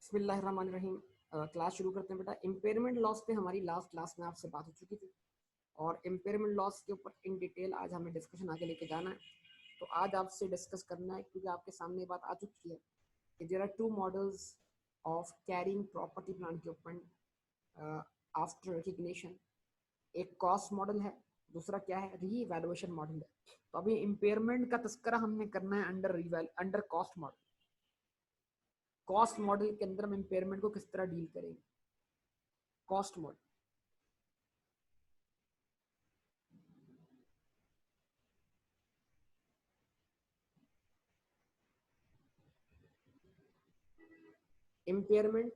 बिस्मिल्लाहिर्रहमानिर्रहीम। क्लास शुरू करते हैं बेटा। इम्पेयरमेंट लॉस पे हमारी लास्ट क्लास में आपसे बात हो चुकी थी और इम्पेयरमेंट लॉस के ऊपर इन डिटेल आज हमें डिस्कशन आगे लेके जाना है। तो आज आपसे डिस्कस करना है क्योंकि आपके सामने बात आ चुकी है कि there are two models of carrying property plant equipment after recognition. एक कॉस्ट मॉडल है, दूसरा क्या है, रीवैल्यूएशन मॉडल है। तो अभी इम्पेयरमेंट का तस्करा हमने करना है under cost model. Cost model के अंदर हम इम्पेयरमेंट को किस तरह डील करेंगे। Cost model, impairment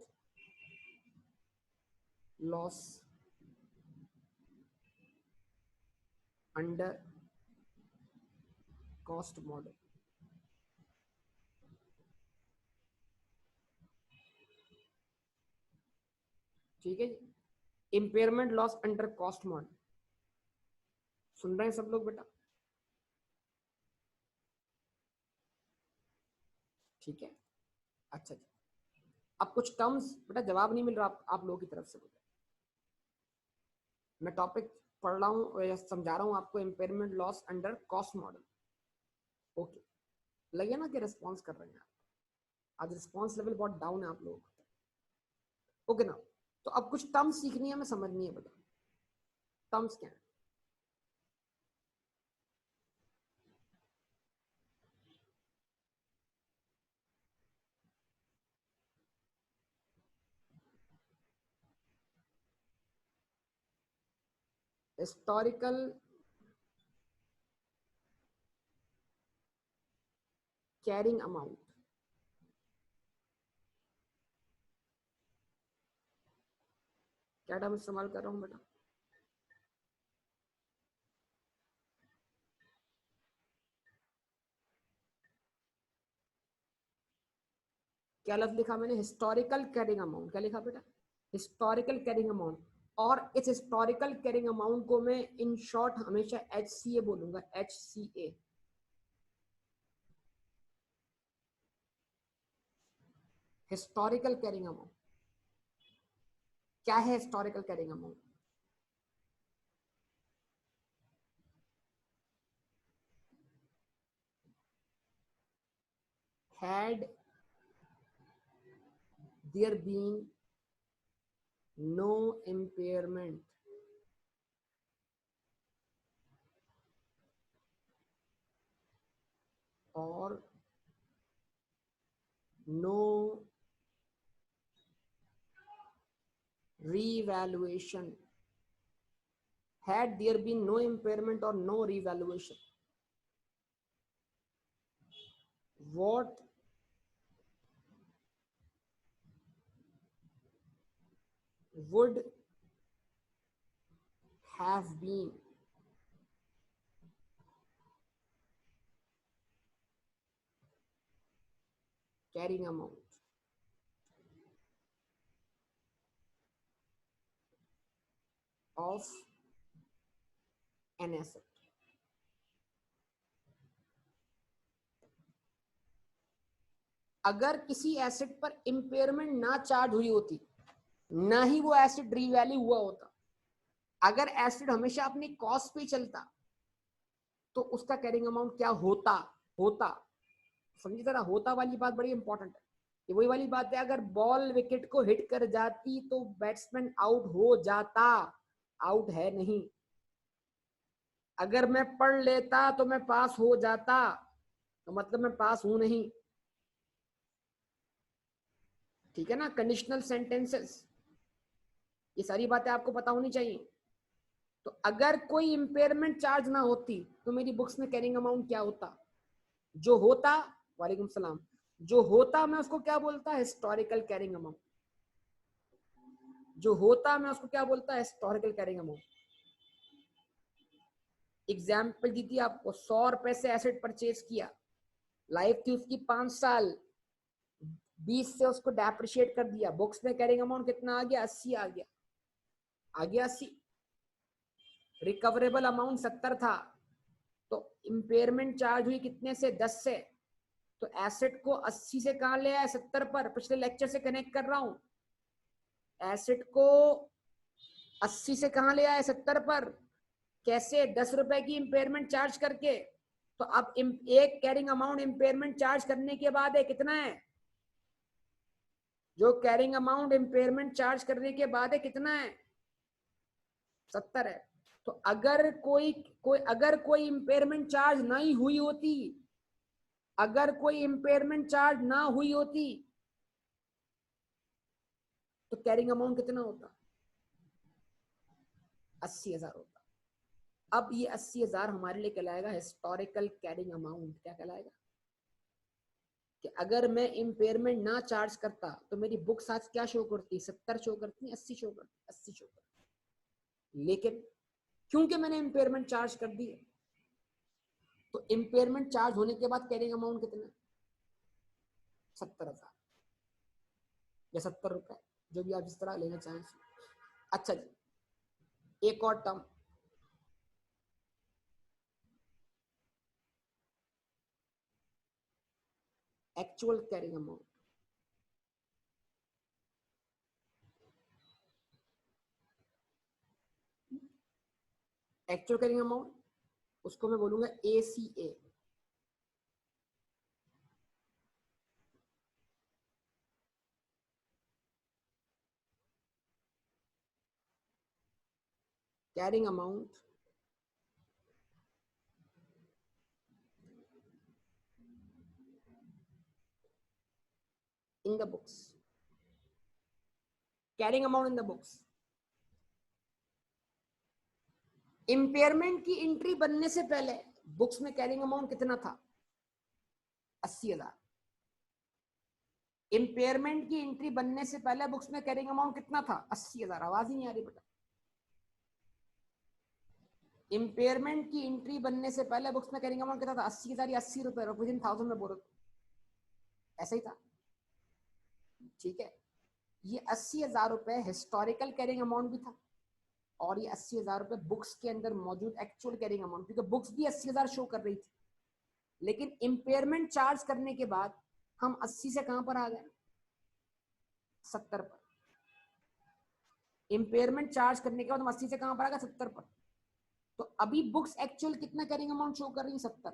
loss under cost model. ठीक है जी, impairment loss under cost model. सुन रहे हैं सब लोग बेटा? ठीक है, अच्छा जी। अब कुछ टर्म्स बेटा जवाब नहीं मिल रहा आप लोगों की तरफ से। मैं टॉपिक पढ़ रहा हूँ या समझा रहा हूँ आपको, impairment loss under cost model. Okay, लगे ना कि रिस्पॉन्स कर रहे हैं आप? आज रिस्पॉन्स लेवल बहुत डाउन है आप लोगों का। ओके ना, तो अब कुछ टर्म्स सीखनी है, हमें समझनी है बेटा। टर्म्स क्या है? हिस्टोरिकल कैरिंग अमाउंट, क्या टर्म इस्तेमाल कर रहा हूँ बेटा? क्या लफ्ज लिखा मैंने? Historical carrying amount. क्या लिखा बेटा? Historical carrying amount. और इस हिस्टोरिकल कैरिंग अमाउंट को मैं इन शॉर्ट हमेशा HCA बोलूंगा, HCA। हिस्टोरिकल कैरिंग अमाउंट क्या है? Historical carrying amount had there been no impairment or no revaluation, had there been no impairment or no revaluation, what would have been carrying amount of an asset? अगर किसी asset पर impairment ना charge हुई होती, ना ही वो asset revalue हुआ होता, अगर एसेट हमेशा अपनी कॉस्ट पे चलता, तो उसका कैरिंग अमाउंट क्या होता? होता, समझी जरा, होता वाली बात बड़ी इंपॉर्टेंट है। ये वही वाली बात है, अगर बॉल विकेट को हिट कर जाती तो बैट्समैन आउट हो जाता, आउट है नहीं। अगर मैं पढ़ लेता तो मैं पास हो जाता, तो मतलब मैं पास हूं नहीं। ठीक है ना, कंडीशनल सेंटेंसेस, ये सारी बातें आपको पता होनी चाहिए। तो अगर कोई इंपेयरमेंट चार्ज ना होती तो मेरी बुक्स में कैरिंग अमाउंट क्या होता? जो होता, वालेकुम सलाम, जो होता मैं उसको क्या बोलता? Historical carrying amount. जो होता मैं उसको क्या बोलता? Historical carrying amount. एग्जाम्पल दी थी आपको, 100 रुपए से एसेट परचेज किया, लाइफ थी उसकी 5 साल, 20 से उसको डेप्रिशिएट कर दिया, बुक्स में कैरिंग अमाउंट कितना आ गया? 80 आ गया, आ गया 80। रिकवरेबल अमाउंट 70 था, तो इंपेयरमेंट चार्ज हुई कितने से? 10 से। तो एसेट को 80 से कहां ले आया, 70 पर। पिछले लेक्चर से कनेक्ट कर रहा हूं, एसेट को 80 से कहां ले आया, 70 पर। कैसे? 10 रुपए की इंपेयरमेंट चार्ज करके। तो अब एक कैरिंग अमाउंट इंपेयरमेंट चार्ज करने के बाद है कितना है, जो कैरिंग अमाउंट इंपेयरमेंट चार्ज करने के बाद है कितना है, 70 है। तो अगर कोई इंपेयरमेंट चार्ज नहीं हुई होती, अगर कोई इंपेयरमेंट चार्ज ना हुई होती तो कैरिंग अमाउंट कितना होता, 80,000 होता। अब ये 80,000 हमारे लिए कहलाएगा हिस्टोरिकल कैरिंग अमाउंट। क्या कहलाएगा कि अगर मैं इंपेयरमेंट ना चार्ज करता तो मेरी बुक्स आज क्या शो करती, 70 शो करती, 80 शो करती, 80 शो करती। लेकिन क्योंकि मैंने इंपेयरमेंट चार्ज कर दी, तो इंपेयरमेंट चार्ज होने के बाद कैरिंग अमाउंट कितना, 70,000 या 70 रुपए, जो भी आप जिस तरह लेना चाहें। अच्छा जी, एक और term, actual carrying amount. Actual carrying amount, उसको मैं बोलूंगा ACA। Carrying amount in the books, carrying amount in the books. Impairment की एंट्री बनने से पहले बुक्स में कैरिंग अमाउंट कितना था, 80,000। इंपेयरमेंट की एंट्री बनने से पहले बुक्स में कैरिंग अमाउंट कितना था, 80,000। आवाज ही नहीं आ रही बेटा। इंपेयरमेंट की एंट्री बनने से पहले बुक्स में कैरिंग अमाउंट कितना था, 80,000 या 80 रुपए, रुपीज इन थाउजेंड में बोलो, ऐसा ही था। ठीक है, ये 80,000 रुपए हिस्टोरिकल कैरिंग अमाउंट भी था, और ये 80,000 रुपए बुक्स के अंदर मौजूद एक्चुअल कैरिंग अमाउंट, क्योंकि बुक्स भी 80,000 शो कर रही थी। लेकिन इंपेयरमेंट चार्ज करने के बाद हम 80 से कहां पर आ गए, 70 पर। इंपेयरमेंट चार्ज करने के बाद हम 80 से कहां पर आ गए, 70 पर। तो अभी बुक्स एक्चुअल कितना कैरिंग अमाउंट शो कर रही है, 70।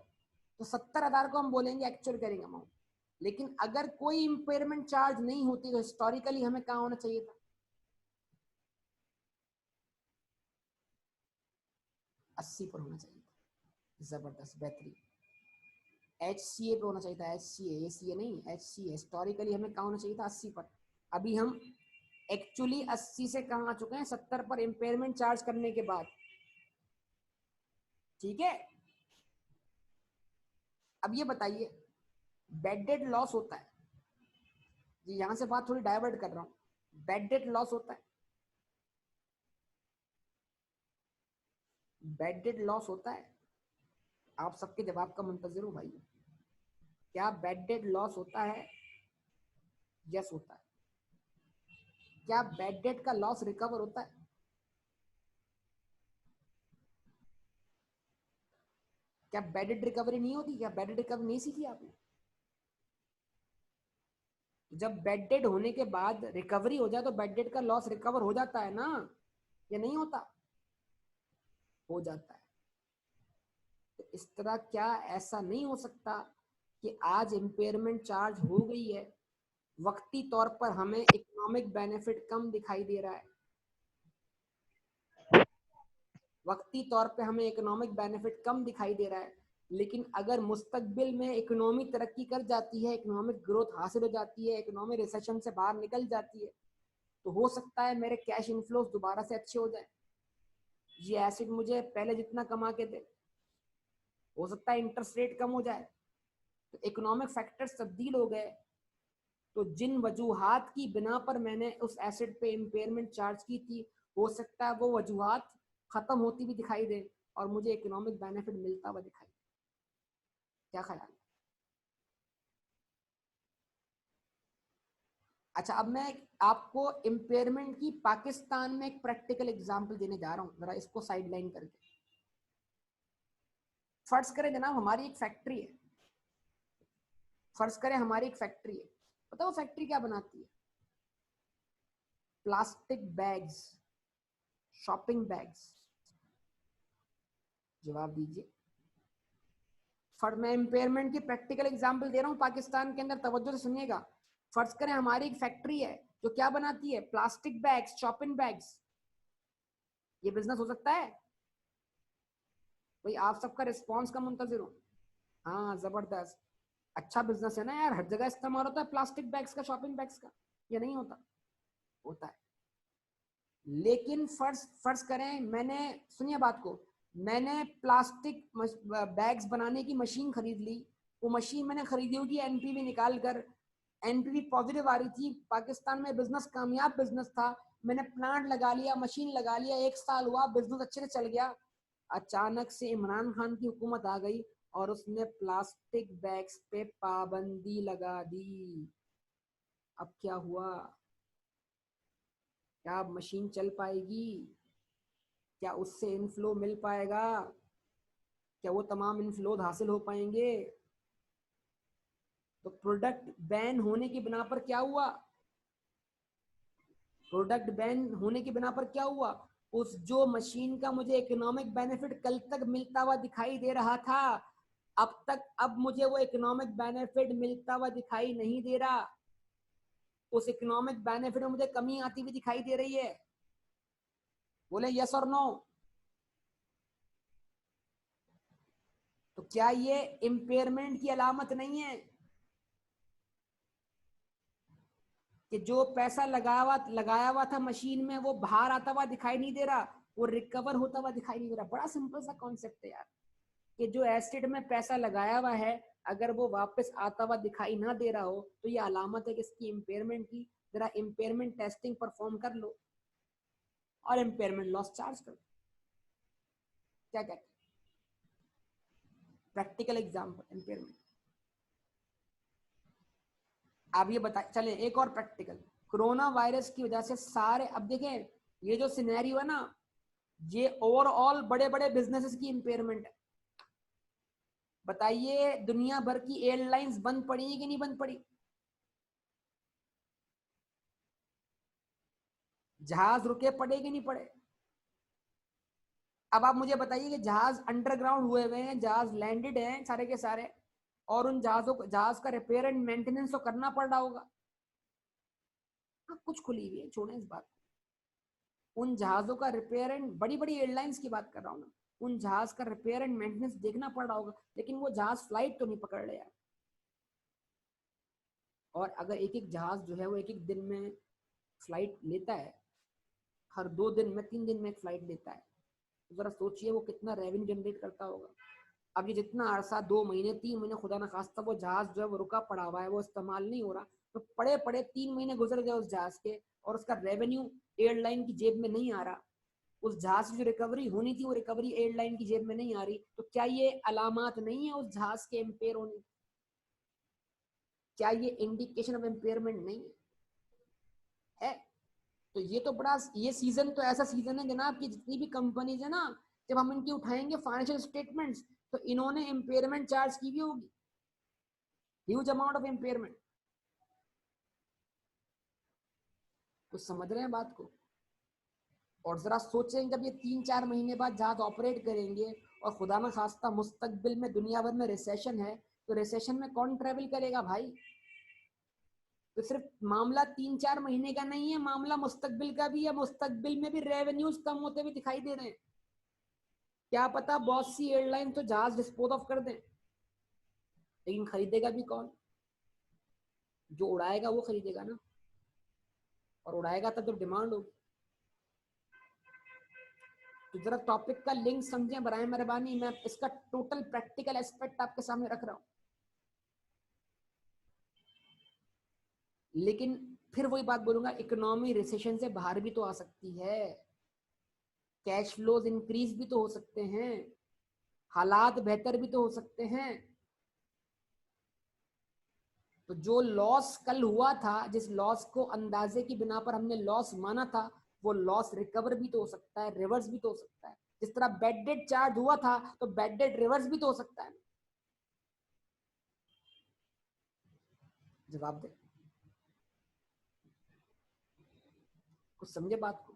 तो 70,000 को हम बोलेंगे एक्चुअल कैरिंग अमाउंट। लेकिन अगर कोई इंपेयरमेंट चार्ज नहीं होती तो हिस्टोरिकली हमें कहां होना चाहिए था, 80 पर होना चाहिए था। जबरदस्त, बेहतरीन। HCA पे होना चाहिए था, HCA, ACA नहीं, HCA। हिस्टोरिकली हमें कहां होना चाहिए था, 80 पर। अभी हम एक्चुअली 80 से कहां आ चुके हैं, 70 पर इंपेयरमेंट चार्ज करने के बाद। ठीक है, अब ये बताइए, बैड डेट लॉस होता है जी, यहां से बात थोड़ी डाइवर्ट कर रहा हूं। बैड डेट लॉस होता है, बैड डेट लॉस होता है। आप सबके जवाब का मुंतजिर हूं भाई। क्या बैड डेट लॉस होता है? यस होता है। क्या बैड डेट का लॉस रिकवर होता है? क्या बैड डेट रिकवरी नहीं होती? क्या बैड डेट रिकवरी नहीं सीखी आपने? जब बैड डेट होने के बाद रिकवरी हो जाए तो बैड डेट का लॉस रिकवर हो जाता है ना, या नहीं होता? हो जाता है। तो इस तरह क्या ऐसा नहीं हो सकता कि आज इंपेयरमेंट चार्ज हो गई है, वक्ती तौर पर हमें इकोनॉमिक बेनिफिट कम दिखाई दे रहा है, वक्ती तौर पे हमें इकोनॉमिक बेनिफिट कम दिखाई दे रहा है, लेकिन अगर मुस्तकबिल में इकोनॉमी तरक्की कर जाती है, इकोनॉमिक ग्रोथ हासिल हो जाती है, इकोनॉमी रिसेशन से बाहर निकल जाती है, तो हो सकता है मेरे कैश इनफ्लोस दोबारा से अच्छे हो जाए, ये एसिड मुझे पहले जितना कमा के दे, हो सकता है इंटरेस्ट रेट कम हो जाए। तो इकोनॉमिक फैक्टर्स तब्दील हो गए, तो जिन वजूहात की बिना पर मैंने उस एसेट पे इंपेयरमेंट चार्ज की थी, हो सकता है वो वजूहात खत्म होती भी दिखाई दे और मुझे इकोनॉमिक बेनिफिट मिलता हुआ दिखाई। क्या ख्याल है? अच्छा, अब मैं आपको इंपेयरमेंट की पाकिस्तान में एक प्रैक्टिकल एग्जांपल देने जा रहा हूं, जरा इसको साइडलाइन करके। फर्ज करें जनाब, हमारी एक फैक्ट्री है, फर्ज करें हमारी एक फैक्ट्री है, पता वो फैक्ट्री क्या बनाती है? Plastic bags, shopping bags. जवाब दीजिए। मैं इम्पेयरमेंट की प्रैक्टिकल एग्जांपल दे रहा हूं पाकिस्तान के अंदर, तवज्जो से सुनिएगा। फर्ज करें हमारी एक फैक्ट्री है जो क्या बनाती है? Plastic bags, shopping bags. ये बिजनेस हो सकता है? भाई आप सबका रिस्पॉन्स का मुंतजिर हूं। हाँ जबरदस्त, अच्छा बिजनेस है ना यार, हर जगह इस्तेमाल होता है प्लास्टिक बैग्स का, शॉपिंग बैग्स का। ये नहीं होता? होता है। लेकिन फर्ज फर्ज करें मैंने, सुनिए बात को, मैंने प्लास्टिक बैग्स बनाने की मशीन खरीद ली। वो मशीन मैंने खरीदी होगी एनपीवी निकाल कर, एनपीवी पॉजिटिव आ रही थी, पाकिस्तान में बिजनेस कामयाब बिजनेस था, मैंने प्लांट लगा लिया, मशीन लगा लिया, 1 साल हुआ, बिजनेस अच्छे से चल गया। अचानक से इमरान खान की हुकूमत आ गई और उसने प्लास्टिक बैग्स पे पाबंदी लगा दी। अब क्या हुआ? क्या अब मशीन चल पाएगी? क्या उससे इनफ्लो मिल पाएगा? क्या वो तमाम इनफ्लोज हासिल हो पाएंगे? तो प्रोडक्ट बैन होने की बिना पर क्या हुआ? प्रोडक्ट बैन होने की बिना पर क्या हुआ? उस जो मशीन का मुझे इकोनॉमिक बेनिफिट कल तक मिलता हुआ दिखाई दे रहा था, अब मुझे वो इकोनॉमिक बेनिफिट मिलता हुआ दिखाई नहीं दे रहा। उस इकोनॉमिक बेनिफिट में मुझे कमी आती हुई दिखाई दे रही है। बोले यस और नो। तो क्या ये इम्पेयरमेंट की अलामत नहीं है कि जो पैसा लगाया हुआ था मशीन में वो बाहर आता हुआ दिखाई नहीं दे रहा, वो रिकवर होता हुआ दिखाई नहीं दे रहा? बड़ा सिंपल सा कॉन्सेप्ट है यार, कि जो एसेट में पैसा लगाया हुआ है अगर वो वापस आता हुआ दिखाई ना दे रहा हो तो ये अलामत है कि इसकी इम्पेयरमेंट की। जरा इम्पेयरमेंट टेस्टिंग परफॉर्म कर लो और इम्पेयरमेंट लॉस चार्ज कर दो। क्या कहते हैं? Practical example impairment. आप ये बताए चले एक और प्रैक्टिकल। कोरोना वायरस की वजह से सारे, अब देखें ये जो सिनेरियो है ना, ये ओवरऑल बड़े बड़े बिजनेसेस की इंपेयरमेंट है। बताइए दुनिया भर की एयरलाइंस बंद पड़ी कि नहीं बंद पड़ी? जहाज रुके पड़े कि नहीं पड़े? अब आप मुझे बताइए कि जहाज अंडरग्राउंड हुए हुए हैं, जहाज लैंडेड हैं सारे के सारे, और उन जहाज का रिपेयर एंड मेंटेनेंस तो करना पड़ रहा होगा। हाँ कुछ खुली हुई है, छोड़ें इस बात को। उन जहाजों का रिपेयर एंड, बड़ी बड़ी एयरलाइंस की बात कर रहा हूँ ना, उन जहाज का रिपेयर एंड मेंटेनेंस देखना पड़ रहा होगा, लेकिन वो जहाज फ्लाइट तो नहीं पकड़ रहे यार। और अगर एक एक जहाज जो है वो एक एक दिन में फ्लाइट लेता है, हर 2 दिन में 3 दिन में एक फ्लाइट लेता है, तो जरा सोचिए वो कितना रेवेन्यू जनरेट करता होगा। अब ये जितना अरसा 2 महीने 3 महीने खुदा ना खास्ता वो जहाज जो है वो रुका पड़ा हुआ है, वो इस्तेमाल नहीं हो रहा, तो पड़े पड़े 3 महीने गुजर गए उस जहाज के और उसका रेवेन्यू एयरलाइन की जेब में नहीं आ रहा। उस जहाज की जो रिकवरी होनी थी वो रिकवरी एयरलाइन की जेब में नहीं आ रही। तो क्या ये अलामत नहीं है उस जहाज के इम्पेयर होने? क्या ये इंडिकेशन ऑफ इम्पेयरमेंट नहीं है? तो ये तो बड़ा, ये सीजन तो ऐसा सीजन है जनाब कि जितनी भी कंपनीज है ना, जब हम इनकी उठाएंगे फाइनेंशियल स्टेटमेंट्स, तो इन्होंने इम्पेयरमेंट चार्ज की भी होगी, ह्यूज अमाउंट ऑफ इम्पेयरमेंट। कुछ समझ रहे हैं बात को? और जरा सोचें जब ये 3-4 महीने बाद जहाज ऑपरेट करेंगे और खुदा न खास्ता मुस्तकबिल में दुनिया भर में रिसेशन है, तो रिसेशन में कौन ट्रेवल करेगा भाई? तो सिर्फ मामला 3-4 महीने का नहीं है, मामला मुस्तकबिल का भी है। मुस्तकबिल में भी रेवेन्यूज कम होते हुए दिखाई दे रहे हैं। क्या पता बहुत सी एयरलाइन तो जहाज डिस्पोज ऑफ कर दें, लेकिन खरीदेगा भी कौन? जो उड़ाएगा वो खरीदेगा ना, और उड़ाएगा तब तो डिमांड होगी। तो जरा टॉपिक का लिंक समझें बराए मेहरबानी, मैं इसका टोटल प्रैक्टिकल एस्पेक्ट आपके सामने रख रहा हूं। लेकिन फिर वही बात बोलूंगा, इकोनॉमी रिसेशन से बाहर भी तो आ सकती है, कैश फ्लोज इंक्रीज भी तो हो सकते हैं, हालात बेहतर भी तो हो सकते हैं। तो जो लॉस कल हुआ था, जिस लॉस को अंदाजे की बिना पर हमने लॉस माना था, वो लॉस रिकवर भी तो हो सकता है, रिवर्स भी तो हो सकता है। जिस तरह बैड डेट चार्ज हुआ था तो बैड डेट रिवर्स भी तो हो सकता है। जवाब दे, कुछ समझे बात को।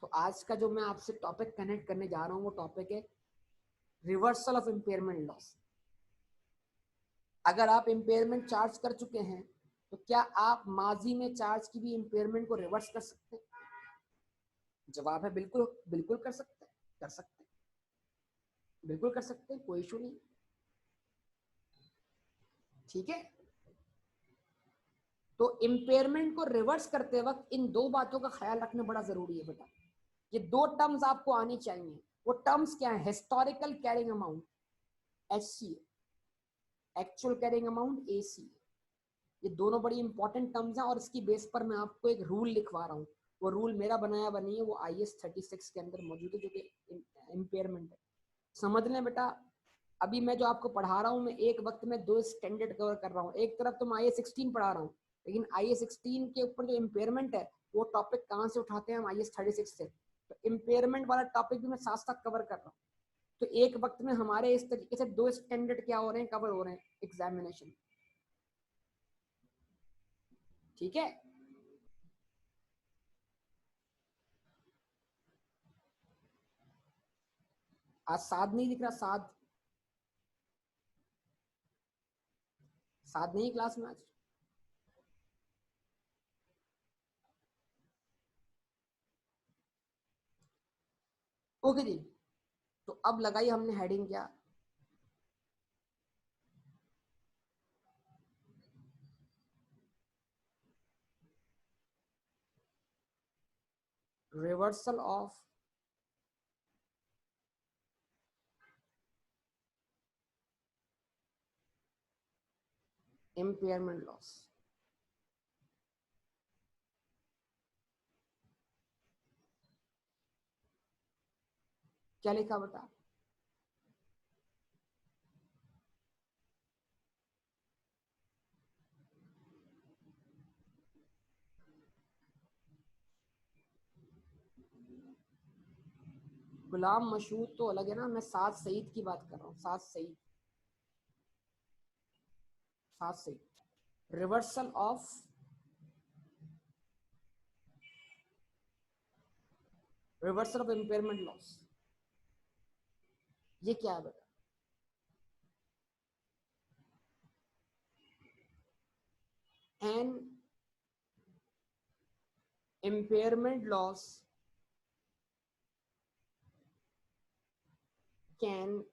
तो आज का जो मैं आपसे टॉपिक कनेक्ट करने जा रहा हूँ वो टॉपिक है रिवर्सल ऑफ इम्पेयरमेंट लॉस। अगर आप इम्पेयरमेंट चार्ज कर चुके हैं तो क्या आप माजी में चार्ज की भी इम्पेयरमेंट को रिवर्स कर सकते हैं? जवाब है बिल्कुल, बिल्कुल कर सकते हैं, कर सकते हैं, बिल्कुल कर सकते हैं, कोई इशू नहीं। ठीक है, तो इम्पेयरमेंट को रिवर्स करते वक्त इन दो बातों का ख्याल रखना बड़ा जरूरी है बेटा। ये दो टर्म्स आपको आनी चाहिए। वो टर्म्स क्या है? Historical carrying amount HCA, actual carrying amount ACA। ये दोनों बड़ी इंपॉर्टेंट टर्म्स हैं और इसकी बेस पर मैं आपको एक रूल लिखवा रहा हूँ। वो रूल मेरा बनाया बनी है, वो IS 36 के अंदर मौजूद है, जो कि इम्पेयरमेंट है। समझ लें बेटा, अभी मैं जो आपको पढ़ा रहा हूँ, मैं एक वक्त में दो स्टैंडर्ड कवर कर रहा हूँ। एक तरफ तो मैं IS 16 पढ़ा रहा हूँ, लेकिन IS 16 के ऊपर जो इम्पेयरमेंट है वो टॉपिक कहाँ से उठाते हैं हम? IS 36 से। तो इम्पेयरमेंट वाला टॉपिक भी मैं साथ साथ कवर कर रहा हूँ। तो एक वक्त में हमारे इस तरीके से दो स्टैंडर्ड क्या हो रहे हैं, कवर हो रहे हैं एग्जामिनेशन। ठीक है, आज साध नहीं दिख रहा, साध, साध नहीं क्लास में आज। ओके जी, तो अब लगाई हमने हेडिंग क्या? Reversal of impairment loss. क्या लिखा बेटा? गुलाम मशहूद तो अलग है ना, मैं साद सईद की बात कर रहा हूँ, Saad Saeed, Saad Saeed. Reversal of impairment loss, ये क्या है बेटा? An impairment loss can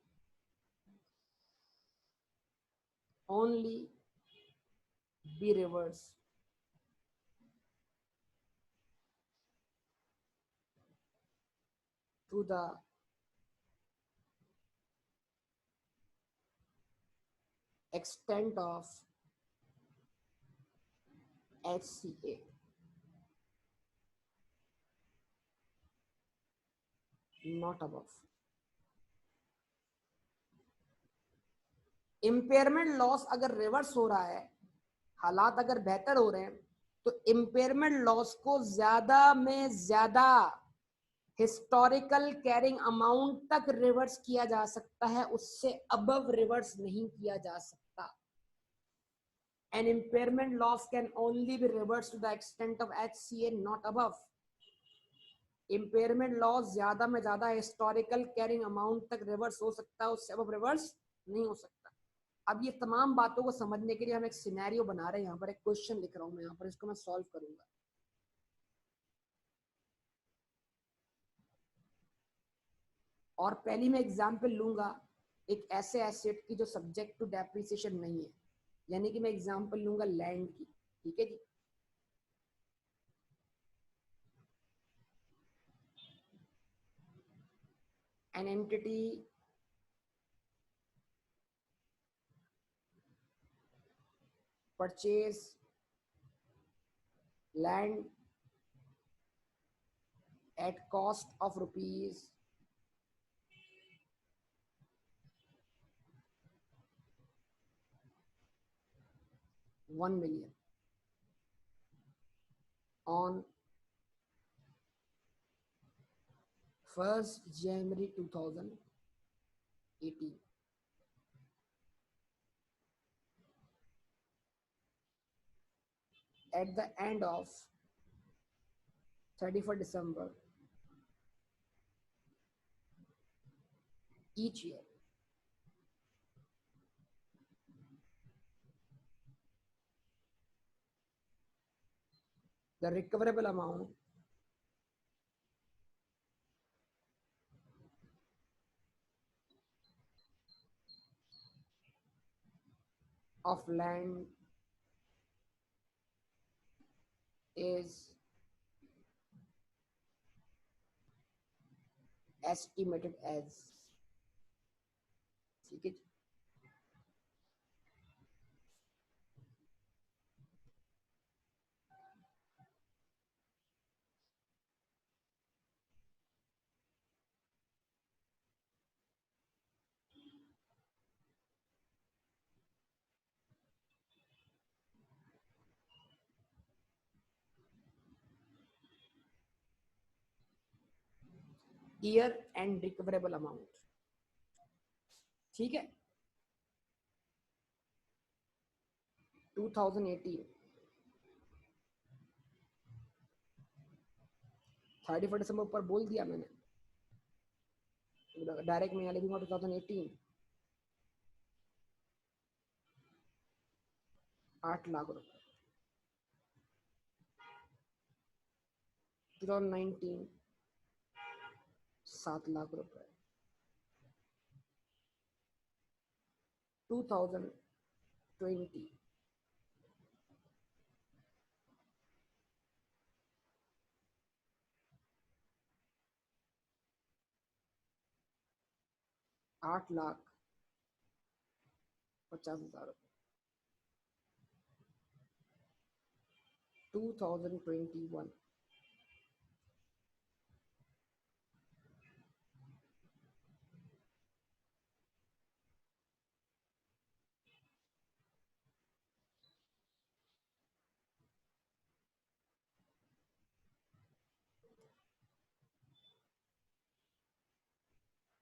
only be reversed to the extent of HCA, not above. Impairment loss अगर रिवर्स हो रहा है, हालात अगर बेहतर हो रहे हैं, तो इम्पेयरमेंट लॉस को ज्यादा में ज्यादा हिस्टोरिकल कैरिंग अमाउंट तक रिवर्स किया जा सकता है, उससे अबव रिवर्स नहीं किया जा सकता। An impairment loss can only be reversed to the extent of HCA, not above. Impairment loss ज्यादा में ज्यादा हिस्टोरिकल कैरिंग अमाउंट तक रिवर्स हो सकता है, उससे अब रिवर्स नहीं हो सकता। अब ये तमाम बातों को समझने के लिए हम एक सिनेरियो बना रहे हैं, यहाँ पर एक क्वेश्चन लिख रहा हूँ मैं, यहाँ पर इसको मैं सॉल्व करूंगा। और पहली मैं एग्जाम्पल लूंगा एक ऐसे एसेट की जो सब्जेक्ट टू डेप्रिसिएशन नहीं है, यानी कि मैं एग्जाम्पल लूंगा लैंड की। ठीक है जी, an entity purchase land at cost of rupees 1 million on 1st January 2018. at the end of 31st December each year. The recoverable amount of land is estimated as, ठीक है, year and recoverable amount, ठीक है। 2018 31 दिसंबर पर बोल दिया मैंने, direct मैं यहाँ लिखूंगा 2018 8 लाख रुपए, 2019 7 लाख रुपए, 2020 8,50,000 रुपए, 2021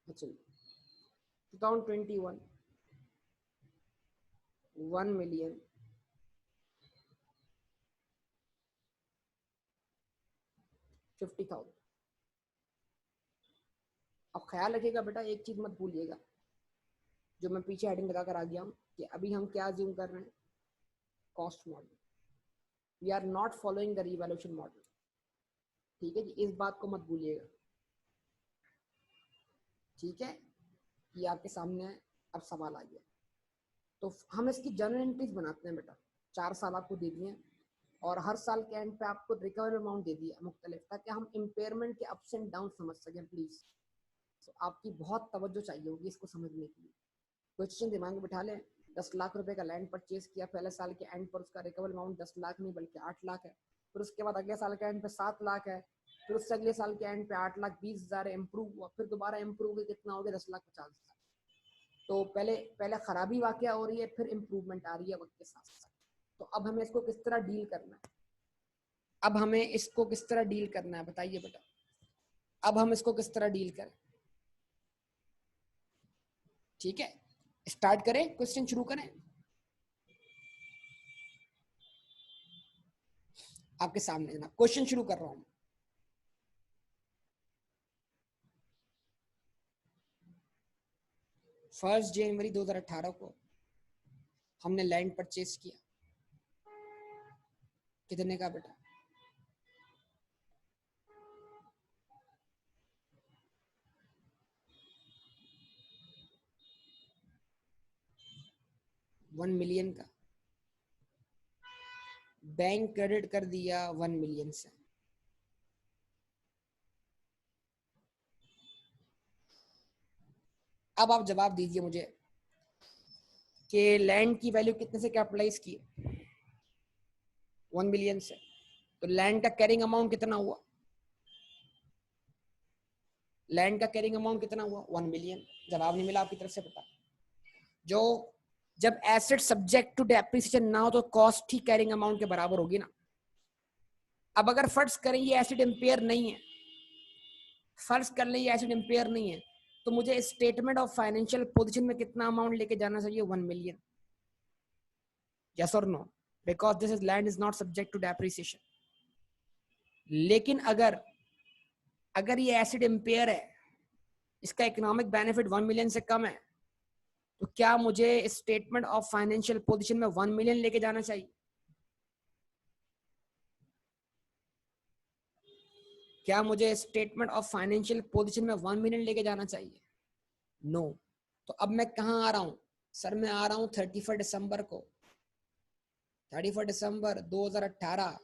अच्छा 2021 1,50,000। अब ख्याल रखिएगा बेटा, एक चीज मत भूलिएगा, जो मैं पीछे हेडिंग लगा कर आ गया हूँ कि अभी हम क्या ज्यूम कर रहे हैं, cost model. We are not following the revaluation model, ठीक है जी, इस बात को मत भूलिएगा, ठीक है। ये आपके सामने है, अब सवाल आ गया। तो हम इसकी जर्नल एंट्रीज बनाते हैं बेटा, 4 साल आपको दे दिए और हर साल के एंड पे आपको रिकवर अमाउंट दे दिया मुख्तलिफ, ताकि हम इम्पेयरमेंट के अप्स एंड डाउन समझ सकें प्लीज। तो आपकी बहुत तवज्जो चाहिए होगी इसको समझने के लिए। क्वेश्चन दिमाग में बिठा लें, 10 लाख रुपए का लैंड परचेज किया पहले साल के एंड पर, उसका रिकवर अमाउंट 10 लाख नहीं बल्कि 8 लाख है। फिर उसके बाद अगले साल के एंड पे 7 लाख है, फिर उससे अगले साल के एंड पे 8,20,000 इम्प्रूव हुआ, फिर दोबारा इम्प्रूव हुआ, कितना हो गया 10,50,000। तो पहले खराबी वाकया हो रही है, फिर इम्प्रूवमेंट आ रही है वक्त के साथ साथ। तो अब हमें इसको किस तरह डील करना है, अब हमें इसको किस तरह डील करना है बताइए बेटा, अब हम इसको किस तरह डील करें, ठीक है। स्टार्ट करें, क्वेश्चन शुरू करें। आपके सामने जनाब क्वेश्चन शुरू कर रहा हूं। फर्स्ट जनवरी 2018 को हमने लैंड परचेज किया, कितने का बेटा, $1 मिलियन का। बैंक क्रेडिट कर दिया 1 मिलियन से। अब आप जवाब दीजिए मुझे कि लैंड की वैल्यू कितने से कैपिटलाइज की, 1 मिलियन से। तो लैंड का कैरिंग अमाउंट कितना हुआ, लैंड का कैरिंग अमाउंट कितना हुआ, 1 मिलियन। जवाब नहीं मिला आपकी तरफ से बेटा। जो जब एसेट सब्जेक्ट टू डेप्रिसिएशन ना हो तो कॉस्ट ही कैरिंग अमाउंट के बराबर होगी ना। अब अगर फर्ज करें ये एसेट इंपेयर नहीं है, फर्ज कर ले ये एसेट इंपेयर नहीं है, तो मुझे स्टेटमेंट ऑफ फाइनेंशियल पोजीशन में कितना अमाउंट लेके जाना चाहिए, 1 मिलियन। यस और no, because this is land is not subject to depreciation. लेकिन अगर अगर ये एसिड इम्पेयर है, इसका इकोनॉमिक बेनिफिट 1 मिलियन से कम है, तो क्या मुझे स्टेटमेंट ऑफ फाइनेंशियल पोजीशन में 1 मिलियन लेके जाना चाहिए? क्या मुझे स्टेटमेंट ऑफ फाइनेंशियल पोजीशन में 1 मिलियन लेके जाना चाहिए? नो। तो अब मैं कहाँ आ रहा हूँ सर? मैं आ रहा हूँ 31 दिसंबर को, 31 दिसंबर 2018।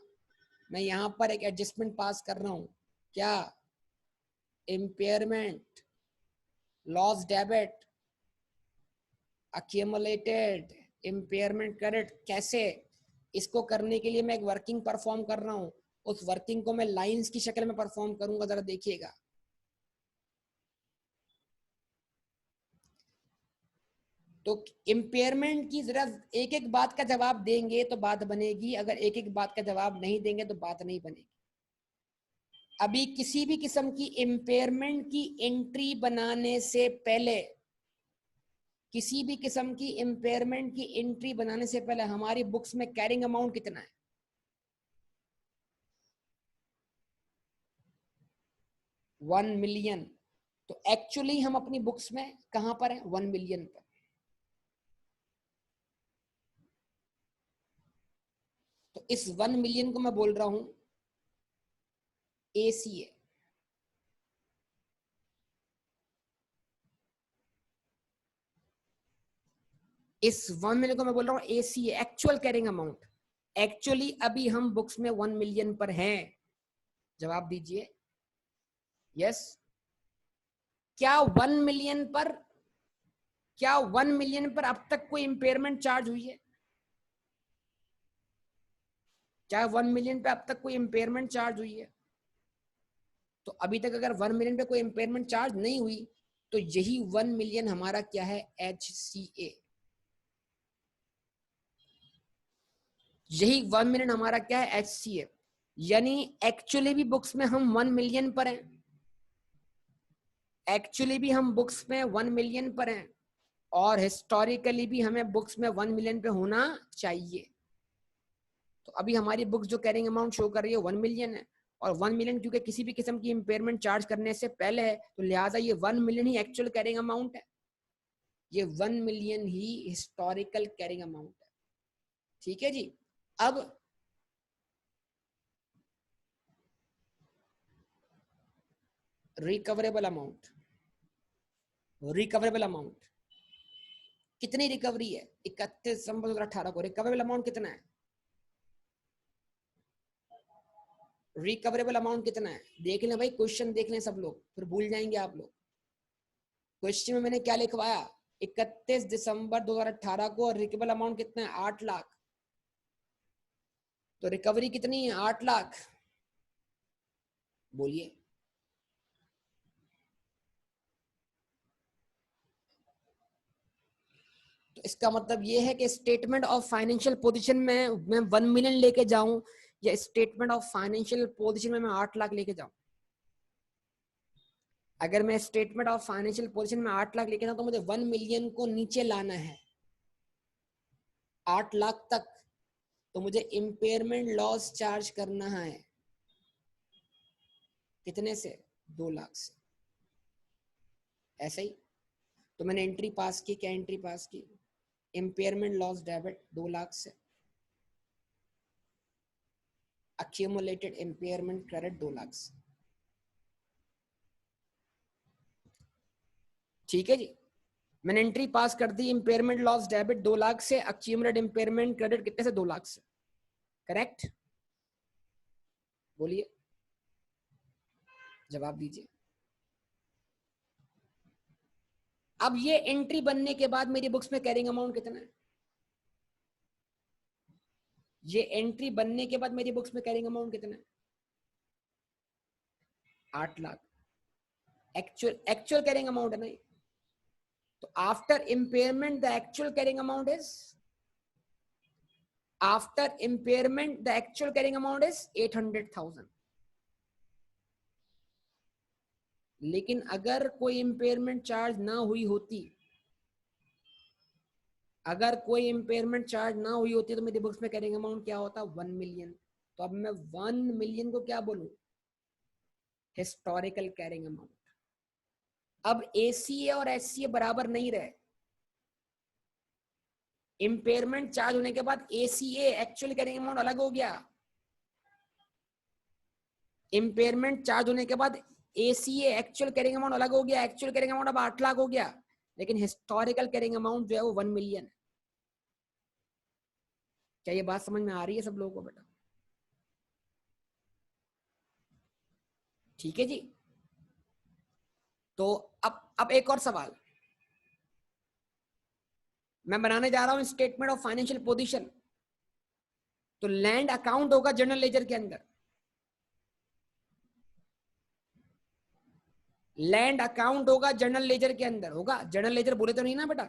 मैं यहाँ पर एक एडजस्टमेंट पास कर रहा हूँ। क्या? Impairment loss debit accumulated impairment credit. कैसे? इसको करने के लिए मैं एक वर्किंग परफॉर्म कर रहा हूँ। उस वर्किंग को मैं लाइंस की शक्ल में परफॉर्म करूंगा, जरा देखिएगा। तो इम्पेयरमेंट की जरा एक एक बात का जवाब देंगे तो बात बनेगी, अगर एक एक बात का जवाब नहीं देंगे तो बात नहीं बनेगी। अभी किसी भी किस्म की इम्पेयरमेंट की एंट्री बनाने से पहले, किसी भी किस्म की इम्पेयरमेंट की एंट्री बनाने से पहले हमारी बुक्स में कैरिंग अमाउंट कितना है? 1 मिलियन। तो एक्चुअली हम अपनी बुक्स में कहां पर हैं? 1 मिलियन पर। तो इस 1 मिलियन को मैं बोल रहा हूं ACA। इस 1 मिलियन को मैं बोल रहा हूं ACA, actual carrying amount. Actually अभी हम बुक्स में 1 मिलियन पर हैं। जवाब दीजिए। यस। क्या 1 मिलियन पर, क्या 1 मिलियन पर अब तक कोई इंपेयरमेंट चार्ज हुई है? क्या 1 मिलियन पे अब तक कोई इंपेयरमेंट चार्ज हुई है? तो अभी तक अगर 1 मिलियन पे कोई इंपेयरमेंट चार्ज नहीं हुई, तो यही 1 मिलियन हमारा क्या है? HCA। यही 1 मिलियन हमारा क्या है? HCA। यानी एक्चुअली भी बुक्स में हम 1 मिलियन पर हैं। एक्चुअली भी हम बुक्स में 1 मिलियन पर हैं, और हिस्टोरिकली भी हमें बुक्स में 1 मिलियन पे होना चाहिए। तो अभी हमारी बुक्स जो कैरिंग अमाउंट शो कर रही है 1 मिलियन है, और 1 मिलियन क्योंकि किसी भी किस्म की इंपेयरमेंट चार्ज करने से पहले है, तो लिहाजा ये 1 मिलियन ही एक्चुअल कैरिंग अमाउंट है। ये 1 मिलियन ही हिस्टोरिकल कैरिंग अमाउंट है। ठीक है जी। अब रिकवरेबल अमाउंट, रिकवरेबल अमाउंट कितनी रिकवरी है? 31 दिसंबर 2018 को रिकवरेबल अमाउंट कितना है? रिकवरेबल अमाउंट कितना है? देख लें भाई, क्वेश्चन देख लें सब लोग, फिर भूल जाएंगे आप लोग। क्वेश्चन में मैंने क्या लिखवाया? 31 दिसंबर 2018 को रिकवरेबल अमाउंट कितना है? 8 लाख। तो रिकवरी कितनी है? 8 लाख। बोलिए। तो इसका मतलब ये है कि स्टेटमेंट ऑफ फाइनेंशियल पोजीशन में मैं 1 मिलियन लेके जाऊं, या स्टेटमेंट ऑफ फाइनेंशियल पोजीशन में मैं 8 लाख लेके जाऊं? अगर मैं स्टेटमेंट ऑफ फाइनेंशियल पोजीशन में 8 लाख लेके जाऊं, तो मुझे 1 मिलियन को नीचे लाना है 8 लाख तक। तो मुझे इंपेयरमेंट लॉस चार्ज करना है कितने से? 2 लाख से। ऐसे ही। तो मैंने एंट्री पास की। क्या एंट्री पास की? इंपेयरमेंट लॉस डेबिट 2 लाख से, accumulated impairment credit 2 लाख से। ठीक है जी। मैंने एंट्री पास कर दी, इंपेयरमेंट लॉस डेबिट 2 लाख से, accumulated impairment credit कितने से? 2 लाख से। करेक्ट? बोलिए, जवाब दीजिए। अब ये एंट्री बनने के बाद मेरी बुक्स में कैरिंग अमाउंट कितना है? ये एंट्री बनने के बाद मेरी बुक्स में कैरिंग अमाउंट कितना है? 8 lakh. Actual actual carrying amount है ना? तो after impairment the actual carrying amount is, after impairment the actual carrying amount is 800,000। लेकिन अगर कोई इम्पेयरमेंट चार्ज ना हुई होती, अगर कोई इम्पेयरमेंट चार्ज ना हुई होती तो मेरी बुक्स में कैरिंग अमाउंट क्या होता, 1 मिलियन। तो अब मैं 1 मिलियन को क्या बोलूं, हिस्टोरिकल कैरिंग अमाउंट। अब एसीए और एससीए बराबर नहीं रहे। इम्पेयरमेंट चार्ज होने के बाद एसीए एक्चुअल कैरिंग अमाउंट अलग हो गया। इम्पेयरमेंट चार्ज होने के बाद एसीए एक्चुअल कैरिंग अमाउंट अलग हो गया। एक्चुअल कैरिंग अमाउंट अब 8 लाख हो गया, लेकिन हिस्टोरिकल कैरिंग अमाउंट जो है वो 1 मिलियन है। क्या ये बात समझ में आ रही है सब लोगों को बेटा? ठीक है जी। तो अब एक और सवाल मैं बनाने जा रहा हूं, स्टेटमेंट ऑफ फाइनेंशियल पोजीशन। तो लैंड अकाउंट होगा जनरल लेजर के अंदर। लैंड अकाउंट होगा जनरल लेजर के अंदर, होगा। जनरल लेजर बोले तो नहीं ना बेटा?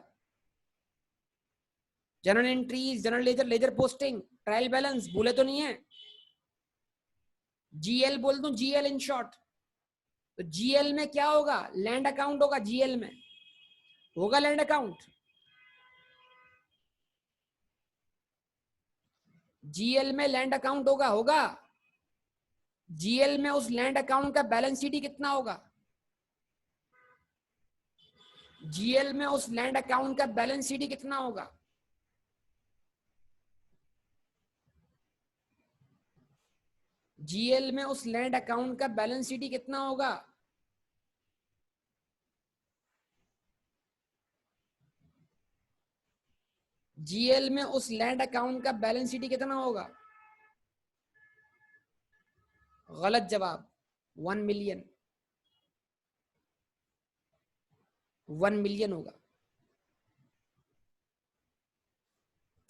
General entries, general ledger, ledger posting, trial balance बोले तो नहीं है? जीएल बोल दूं, जीएल इन शॉर्ट। तो जीएल में क्या होगा, लैंड अकाउंट होगा। जीएल में होगा लैंड अकाउंट। जीएल में लैंड अकाउंट होगा, होगा। जीएल में उस लैंड अकाउंट का बैलेंस शीट कितना होगा? जीएल में उस लैंड अकाउंट का बैलेंस शीट कितना होगा? जीएल में उस लैंड अकाउंट का बैलेंस शीट कितना होगा? जीएल में उस लैंड अकाउंट का बैलेंस शीट कितना होगा? गलत जवाब, 1 मिलियन। 1 मिलियन होगा,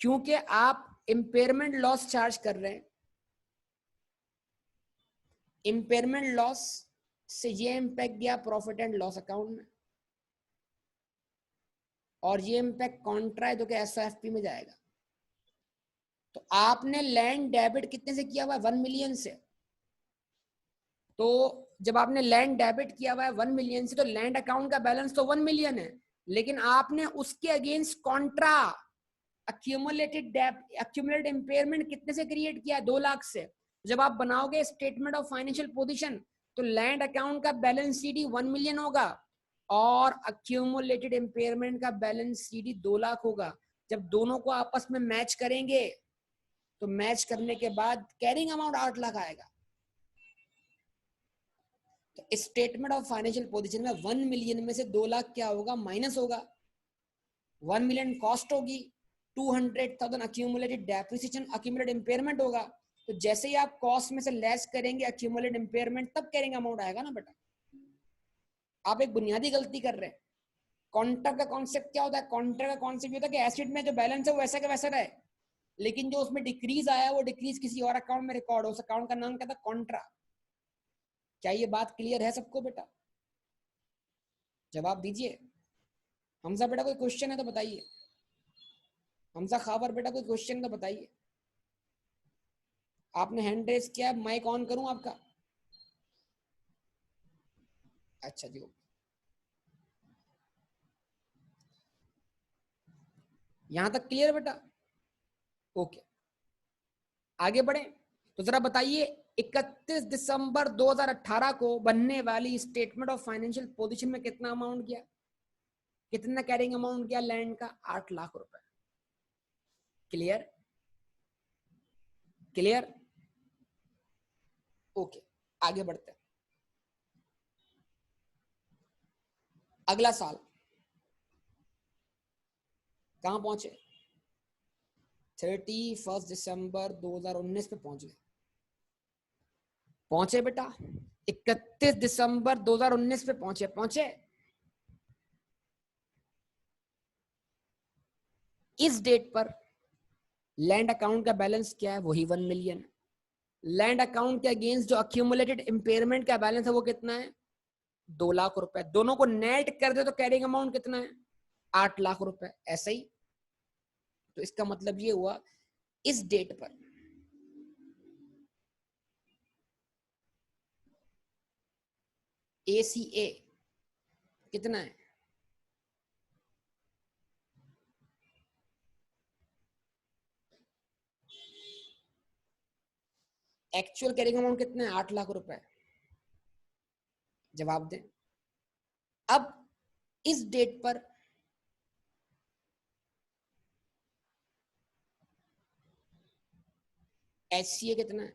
क्योंकि आप इंपेयरमेंट लॉस चार्ज कर रहे हैं। इंपेयरमेंट लॉस से ये इंपैक्ट गया प्रॉफिट एंड लॉस अकाउंट में, और ये इंपैक्ट कॉन्ट्रा है तो क्या एसओएफपी में जाएगा। तो आपने लैंड डेबिट कितने से किया हुआ है, 1 मिलियन से। तो जब आपने लैंड डेबिट किया हुआ है 1 मिलियन से, तो लैंड अकाउंट का बैलेंस तो 1 मिलियन है, लेकिन आपने उसके अगेंस्ट कॉन्ट्रा एक्यूमुलेटेड इंपेयरमेंट कितने से क्रिएट किया है, 2 लाख से। जब आप बनाओगे स्टेटमेंट ऑफ फाइनेंशियल पोजीशन, तो लैंड अकाउंट का बैलेंस शीट 1 मिलियन होगा और एक्यूमुलेटेड इंपेयरमेंट का बैलेंस शीट 2 लाख होगा। जब दोनों को आपस में मैच करेंगे, तो मैच करने के बाद कैरिंग अमाउंट 8 लाख आएगा। तो स्टेटमेंट ऑफ फाइनेंशियल पोजीशन में 1 मिलियन में से 2 लाख क्या होगा, माइनस होगा। 1 मिलियन कॉस्ट होगी, 200,000 अक्यूमुलेटेड डेप्रिसिएशन, अक्यूमुलेटेड इंपेयरमेंट होगा। तो जैसे ही आप कॉस्ट में से लेस करेंगे अक्यूमुलेटेड इंपेयरमेंट, तब कैरिंग अमाउंट आएगा ना बेटा। आप एक बुनियादी गलती कर रहे हैं। कॉन्ट्रैक्ट का कॉन्सेप्ट क्या होता है? कॉन्ट्रैक्ट का कॉन्सेप्ट होता है कि एसेट में जो बैलेंस है वो वैसा का वैसा रहे, लेकिन जो उसमें डिक्रीज आया वो डिक्रीज किसी और अकाउंट में रिकॉर्ड हो। उस अकाउंट का नाम क्या था, कॉन्ट्रा। क्या ये बात क्लियर है सबको बेटा? जवाब दीजिए। हमजा बेटा कोई क्वेश्चन है तो बताइए। हमजा खावर बेटा कोई क्वेश्चन तो बताइए। आपने हैंड रेस किया, माइक ऑन करूं आपका? अच्छा जी, यहां तक क्लियर बेटा? ओके, आगे बढ़े। तो जरा बताइए, 31 दिसंबर 2018 को बनने वाली स्टेटमेंट ऑफ फाइनेंशियल पोजीशन में कितना अमाउंट गया, कितना कैरिंग अमाउंट गया लैंड का, 8 लाख रुपए। क्लियर? क्लियर? ओके, आगे बढ़ते हैं। अगला साल कहां पहुंचे, 31 दिसंबर 2019 पे पहुंच गए। पहुंचे बेटा, 31 दिसंबर 2019 पे पहुंचे, पहुंचे। इस डेट पर लैंड अकाउंट का बैलेंस क्या है, वही 1 मिलियन। लैंड अकाउंट के अगेंस्ट जो अक्यूमुलेटेड इंपेयरमेंट का बैलेंस है वो कितना है, 2 लाख रुपए। दोनों को नेट कर दे तो कैरिंग अमाउंट कितना है, 8 लाख रुपए। ऐसा ही, तो इसका मतलब ये हुआ इस डेट पर एसीए कितना है, एक्चुअल कैरिंग अमाउंट कितना है? 8 लाख रुपए। जवाब दें। अब इस डेट पर एचसीए कितना है?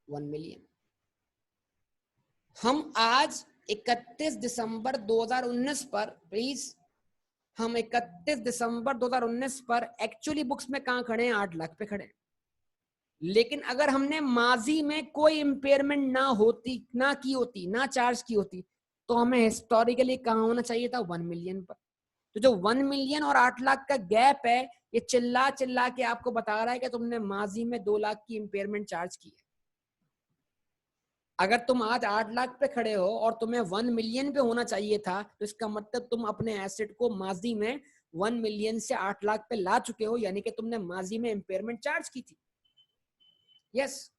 1 मिलियन। हम आज 31 दिसंबर 2019 पर, प्लीज, हम 31 दिसंबर 2019 पर एक्चुअली बुक्स में कहां खड़े हैं? 8 लाख पे खड़े हैं। लेकिन अगर हमने माजी में कोई इंपेयरमेंट ना होती, ना की होती, ना चार्ज की होती, तो हमें हिस्टोरिकली कहां होना चाहिए था? 1 मिलियन पर। तो जो 1 मिलियन और 8 लाख का गैप है, ये चिल्ला चिल्ला के आपको बता रहा है कि तुमने माजी में 2 लाख की इंपेयरमेंट चार्ज की है। अगर तुम आज 8 लाख पे खड़े हो और तुम्हें 1 मिलियन पे होना चाहिए था, तो इसका मतलब तुम अपने एसेट को माजी में 1 मिलियन से 8 लाख पे ला चुके हो, यानी कि तुमने माजी में इंपेयरमेंट चार्ज की थी। यस,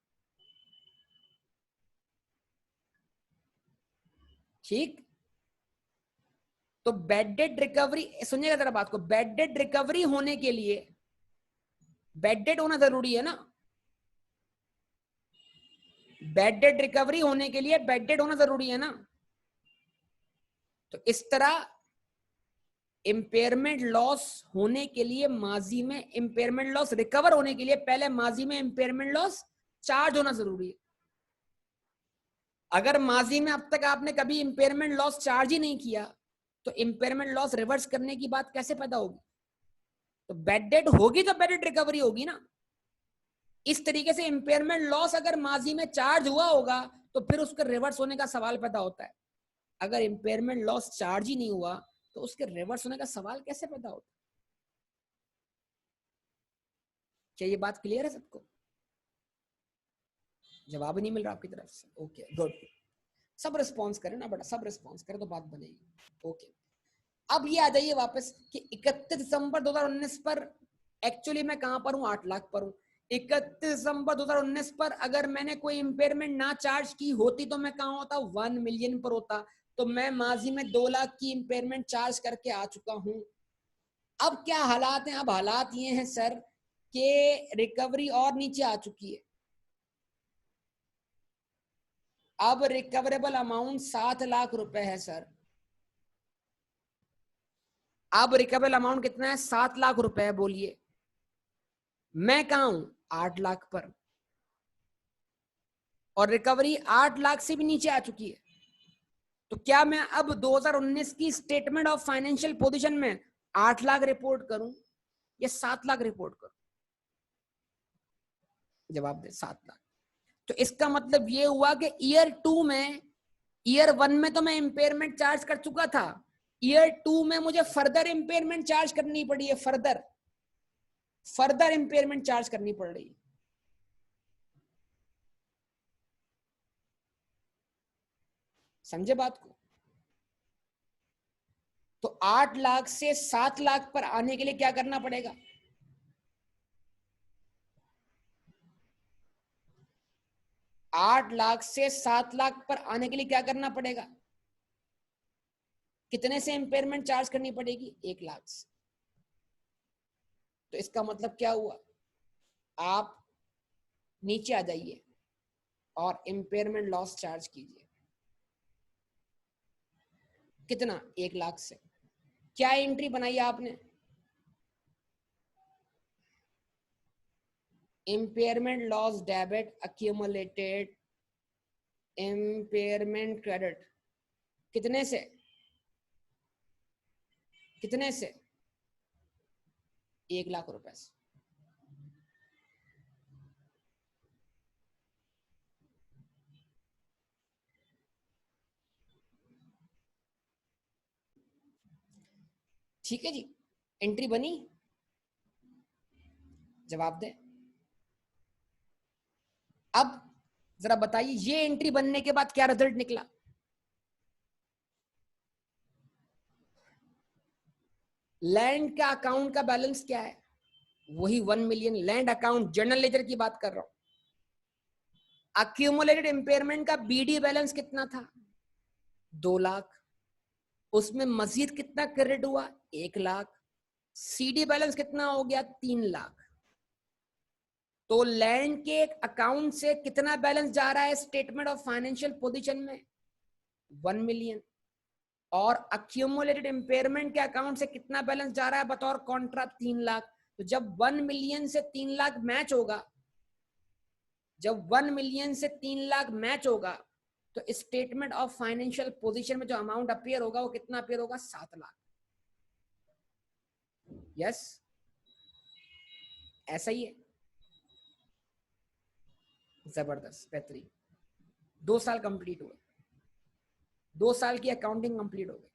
ठीक। तो बैड डेट रिकवरी, सुनिएगा जरा बात को, बैड डेट रिकवरी होने के लिए बैड डेट होना जरूरी है ना। बैड डेट रिकवरी होने के लिए बैड डेट होना जरूरी है ना। तो इस तरह इंपेयरमेंट लॉस होने के लिए, माजी में इंपेयरमेंट लॉस रिकवर होने के लिए पहले माजी में इंपेयरमेंट लॉस चार्ज होना जरूरी है। अगर माजी में अब तक आपने कभी इंपेयरमेंट लॉस चार्ज ही नहीं किया, तो इंपेयरमेंट लॉस रिवर्स करने की बात कैसे पैदा होगी? तो बैड डेट होगी तो बैड डेट रिकवरी होगी ना। इस तरीके से इंपेयरमेंट लॉस अगर माजी में चार्ज हुआ होगा, तो फिर उसके रिवर्स होने का सवाल पैदा होता है। अगर इंपेयरमेंट लॉस चार्ज ही नहीं हुआ, तो उसके रिवर्स होने का सवाल कैसे पैदा होता है? क्या ये बात क्लियर है सबको? जवाब नहीं मिल रहा आपकी तरफ से? Okay, good. सब रिस्पॉन्स करें ना बेटा, सब रिस्पॉन्स करें तो बात बनेगी। ओके, अब ये आ जाइए वापस कि 31 दिसंबर 2019 पर एक्चुअली मैं कहां पर हूं? 8 लाख पर हूं। 31 दिसंबर 2019 पर अगर मैंने कोई इंपेयरमेंट ना चार्ज की होती, तो मैं कहां होता? 1 मिलियन पर होता। तो मैं माजी में 2 लाख की इंपेयरमेंट चार्ज करके आ चुका हूं। अब क्या हालात हैं? अब हालात ये हैं सर कि रिकवरी और नीचे आ चुकी है। अब रिकवरेबल अमाउंट 7 लाख रुपए है सर। अब रिकवरेबल अमाउंट कितना है? 7 लाख रुपए है। बोलिए, मैं कहां हूं? 8 लाख पर, और रिकवरी 8 लाख से भी नीचे आ चुकी है। तो क्या मैं अब 2019 की स्टेटमेंट ऑफ फाइनेंशियल पोजीशन में 8 लाख रिपोर्ट करूं या 7 लाख रिपोर्ट करूं? जवाब दे। 7 लाख। तो इसका मतलब ये हुआ कि ईयर 2 में, ईयर 1 में तो मैं इंपेयरमेंट चार्ज कर चुका था, ईयर 2 में मुझे फर्दर इंपेयरमेंट चार्ज करनी पड़ी है। फर्दर इंपेयरमेंट चार्ज करनी पड़ रही है। समझे बात को? तो 8 लाख से 7 लाख पर आने के लिए क्या करना पड़ेगा? 8 लाख से 7 लाख पर आने के लिए क्या करना पड़ेगा? कितने से इंपेयरमेंट चार्ज करनी पड़ेगी? 1 लाख से। तो इसका मतलब क्या हुआ? आप नीचे आ जाइए और इंपेयरमेंट लॉस चार्ज कीजिए। कितना? 1 लाख से। क्या एंट्री बनाई आपने? Impairment loss debit accumulated impairment credit. कितने से? कितने से? 1 लाख रुपए से। ठीक है जी, एंट्री बनी? जवाब दे। अब जरा बताइए, ये एंट्री बनने के बाद क्या रिजल्ट निकला? लैंड का अकाउंट का बैलेंस क्या है? वही 1 million. Land account general ledger की बात कर रहा हूं। अक्यूमुलेटेड इंपेयरमेंट का बीडी बैलेंस कितना था? 2 लाख। उसमें मजीद कितना क्रेडिट हुआ? 1 लाख। सीडी बैलेंस कितना हो गया? 3 लाख। तो लैंड के अकाउंट से कितना बैलेंस जा रहा है स्टेटमेंट ऑफ फाइनेंशियल पोजीशन में? 1 मिलियन। और अक्यूमुलेटेड इंपेयरमेंट के अकाउंट से कितना बैलेंस जा रहा है बतौर कॉन्ट्रा? 3 लाख। तो जब 1 मिलियन से 3 लाख मैच होगा, जब 1 मिलियन से 3 लाख मैच होगा, तो स्टेटमेंट ऑफ फाइनेंशियल पोजीशन में जो अमाउंट अपीयर होगा वो कितना अपीयर होगा? 7 लाख। यस, ऐसा ही है। जबरदस्त, बेहतरीन। 2 साल कंप्लीट हुए, 2 साल की अकाउंटिंग कंप्लीट हो गई।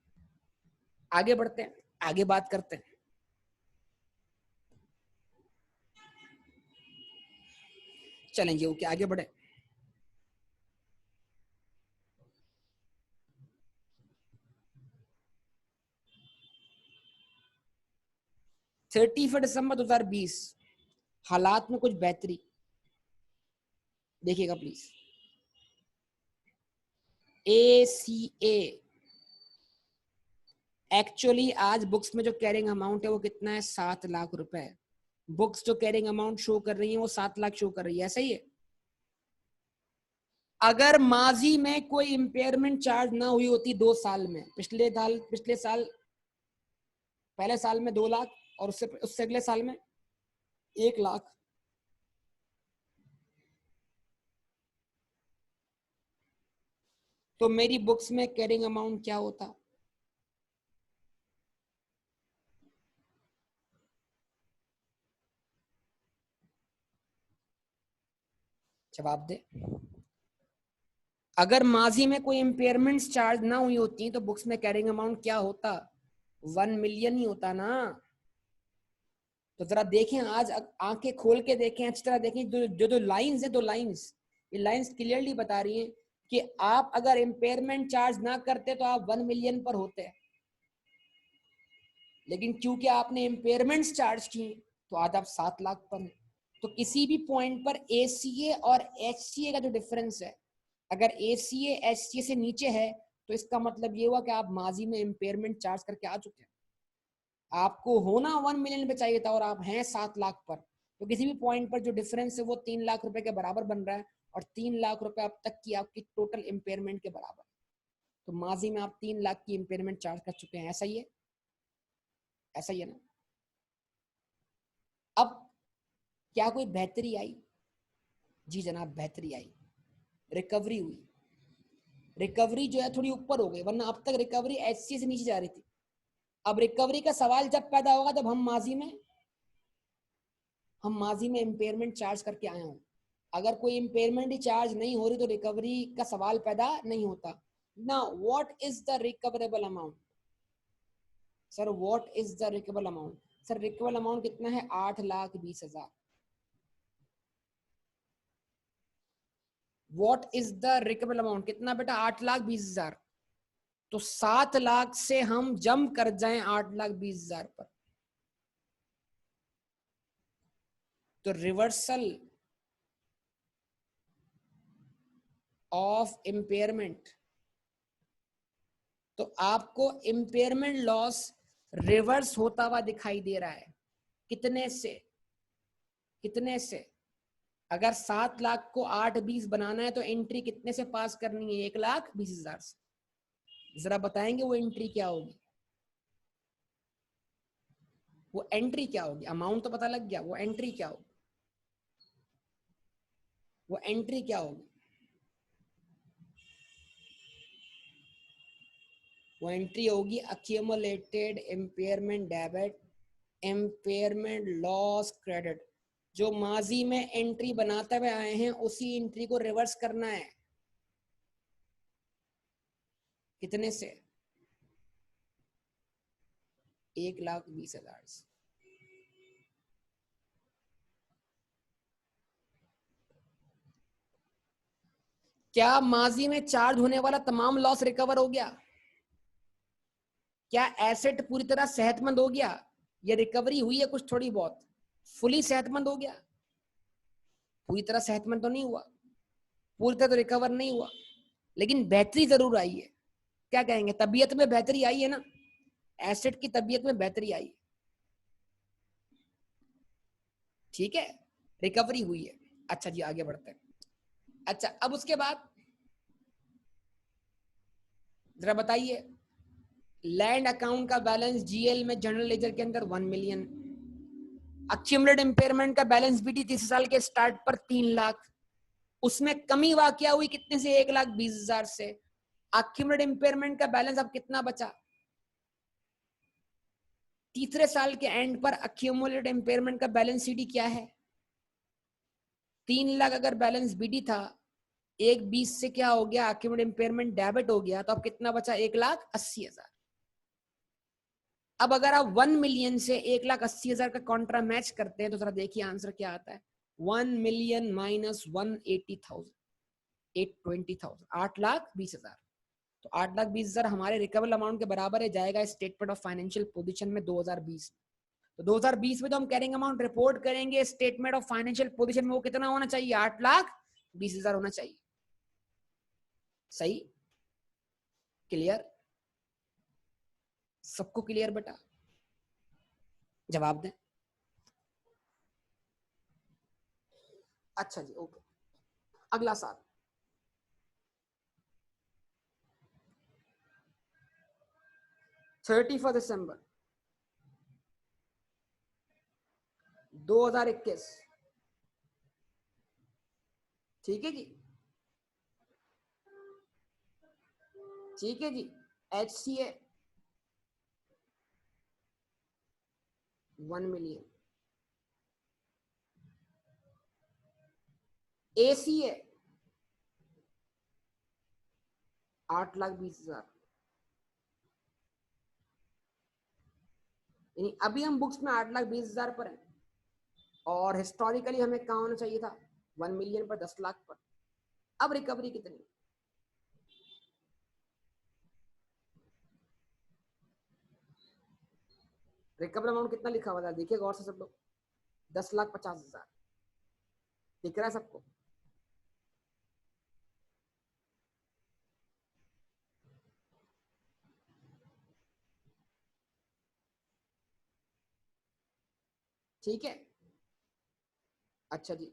आगे बढ़ते हैं, आगे बात करते हैं। चलेंगे, ओके, आगे बढ़े। दिसंबर 2020 हालात में कुछ बेहतरी देखिएगा प्लीज। ACA एक्चुअली आज बुक्स में जो कैरिंग अमाउंट है वो कितना है? 7 लाख रुपए। बुक्स जो कैरिंग अमाउंट शो कर रही है वो 7 लाख शो कर रही है, ऐसा ही है। अगर माजी में कोई इंपेयरमेंट चार्ज ना हुई होती 2 साल में, पिछले साल पहले साल में 2 लाख और उससे अगले साल में 1 लाख, तो मेरी बुक्स में कैरिंग अमाउंट क्या होता? जवाब दे। अगर माजी में कोई इंपेयरमेंट चार्ज ना हुई होती तो बुक्स में कैरिंग अमाउंट क्या होता? 1 मिलियन ही होता ना। तो जरा देखें, आज आंखें खोल के देखें, अच्छी तरह देखें। जो लाइंस है, 2 लाइंस, ये लाइंस क्लियरली बता रही हैं कि आप अगर इंपेयरमेंट चार्ज ना करते तो आप 1 मिलियन पर होते, लेकिन क्योंकि आपने इंपेयरमेंट्स चार्ज किए तो आज आप 7 लाख पर हैं। तो किसी भी पॉइंट पर ACA और HCA का जो डिफरेंस है, अगर ACA HCA से नीचे है तो इसका मतलब ये हुआ कि आप माजी में इंपेयरमेंट चार्ज करके आ चुके हैं। आपको होना 1 मिलियन पे चाहिए था और आप हैं 7 लाख पर। तो किसी भी पॉइंट पर जो डिफरेंस है वो 3 लाख रुपए के बराबर बन रहा है, और 3 लाख रुपए अब तक की आपकी टोटल इंपेयरमेंट के बराबर। तो माजी में आप 3 लाख की इंपेयरमेंट चार्ज कर चुके हैं, ऐसा ही है, ऐसा ही है ना। अब क्या कोई बेहतरी आई? जी जनाब, बेहतरी आई, रिकवरी हुई। रिकवरी जो है थोड़ी ऊपर हो गई, वरना अब तक रिकवरी HCA से नीचे जा रही थी। अब रिकवरी का सवाल जब पैदा होगा जब हम माजी में इंपेयरमेंट चार्ज करके आए हों। अगर कोई इंपेयरमेंट चार्ज नहीं हो रही तो रिकवरी का सवाल पैदा नहीं होता ना। What is the recoverable amount? Sir what is the recoverable amount? Sir recoverable amount कितना है? 8,20,000। What is the recoverable amount? कितना बेटा? 8,20,000। तो 7 लाख से हम जंप कर जाएं 8,20,000 पर, तो रिवर्सल ऑफ इंपेयरमेंट, तो आपको इंपेयरमेंट लॉस रिवर्स होता हुआ दिखाई दे रहा है। कितने से? कितने से? अगर 7 लाख को 8,20 बनाना है तो एंट्री कितने से पास करनी है? 1,20,000 से। जरा बताएंगे वो एंट्री क्या होगी? वो एंट्री क्या होगी? अमाउंट तो पता लग गया, वो एंट्री क्या होगी? वो एंट्री क्या होगी? वो एंट्री होगी accumulated impairment debit, impairment loss credit. जो माजी में एंट्री बनाते हुए आए हैं उसी एंट्री को रिवर्स करना है। कितने से? 1,20,000 से। क्या माजी में चार्ज होने वाला तमाम लॉस रिकवर हो गया? क्या एसेट पूरी तरह सेहतमंद हो गया? या रिकवरी हुई है कुछ थोड़ी बहुत? फुली सेहतमंद हो गया? पूरी तरह सेहतमंद तो नहीं हुआ, पूरी तरह तो रिकवर नहीं हुआ, लेकिन बेहतरी जरूर आई है। क्या कहेंगे? तबीयत में बेहतरी आई है ना, एसेट की तबीयत में बेहतरी आई। ठीक है, रिकवरी हुई है। अच्छा जी आगे बढ़ते हैं। अच्छा अब उसके बाद जरा बताइए, लैंड अकाउंट का बैलेंस जीएल में जनरल लेजर के अंदर 1 मिलियन, अक्यूमुलेटेड इंपेयरमेंट का बैलेंस बीटी 30 साल के स्टार्ट पर 3 लाख, उसमें कमी वाकया हुई कितने से, 1,20,000 से। अक्यूमुलेटेड इंपेयरमेंट का बैलेंस अब कितना बचा, तीसरे साल के एंड पर अक्यूमुलेटेड इंपेयरमेंट का बैलेंस सीडी क्या है, 3 लाख अगर बैलेंस बीडी था, 1,20 से क्या हो गया, अक्यूमुलेटेड इंपेयरमेंट डेबिट हो गया, तो अब कितना बचा, 1,80,000। अब अगर आप 1 मिलियन से 1,80,000 का कॉन्ट्रा मैच करते हैं तो जरा देखिए आंसर क्या आता है, 1 मिलियन माइनस 180,000, 820,000, 8,20,000। तो 8,20,000 हमारे रिकवरेबल अमाउंट के बराबर है, जाएगा स्टेटमेंट ऑफ फाइनेंशियल पोजीशन में 2020। तो 2020 में तो हम कैरिंग अमाउंट रिपोर्ट करेंगे, स्टेटमेंट ऑफ फाइनेंशियल पोजीशन में वो कितना होना चाहिए, 8,20,000 होना चाहिए। सही, क्लियर, सबको क्लियर बेटा, जवाब दें। अच्छा जी ओके, अगला साल 31 दिसंबर 2021, ठीक है जी, ठीक है जी। HCA 1 million, ACA 8,20,000। यानी अभी हम बुक्स में 8,20,000 पर हैं और हिस्टोरिकली हमें कहाँ होना चाहिए था, 1 मिलियन पर, 10 लाख पर। अब रिकवरी कितनी, रिकवरी अमाउंट कितना लिखा हुआ था, देखिए गौर से सब लोग, 10,50,000 दिख रहा है सबको। ठीक है, अच्छा जी।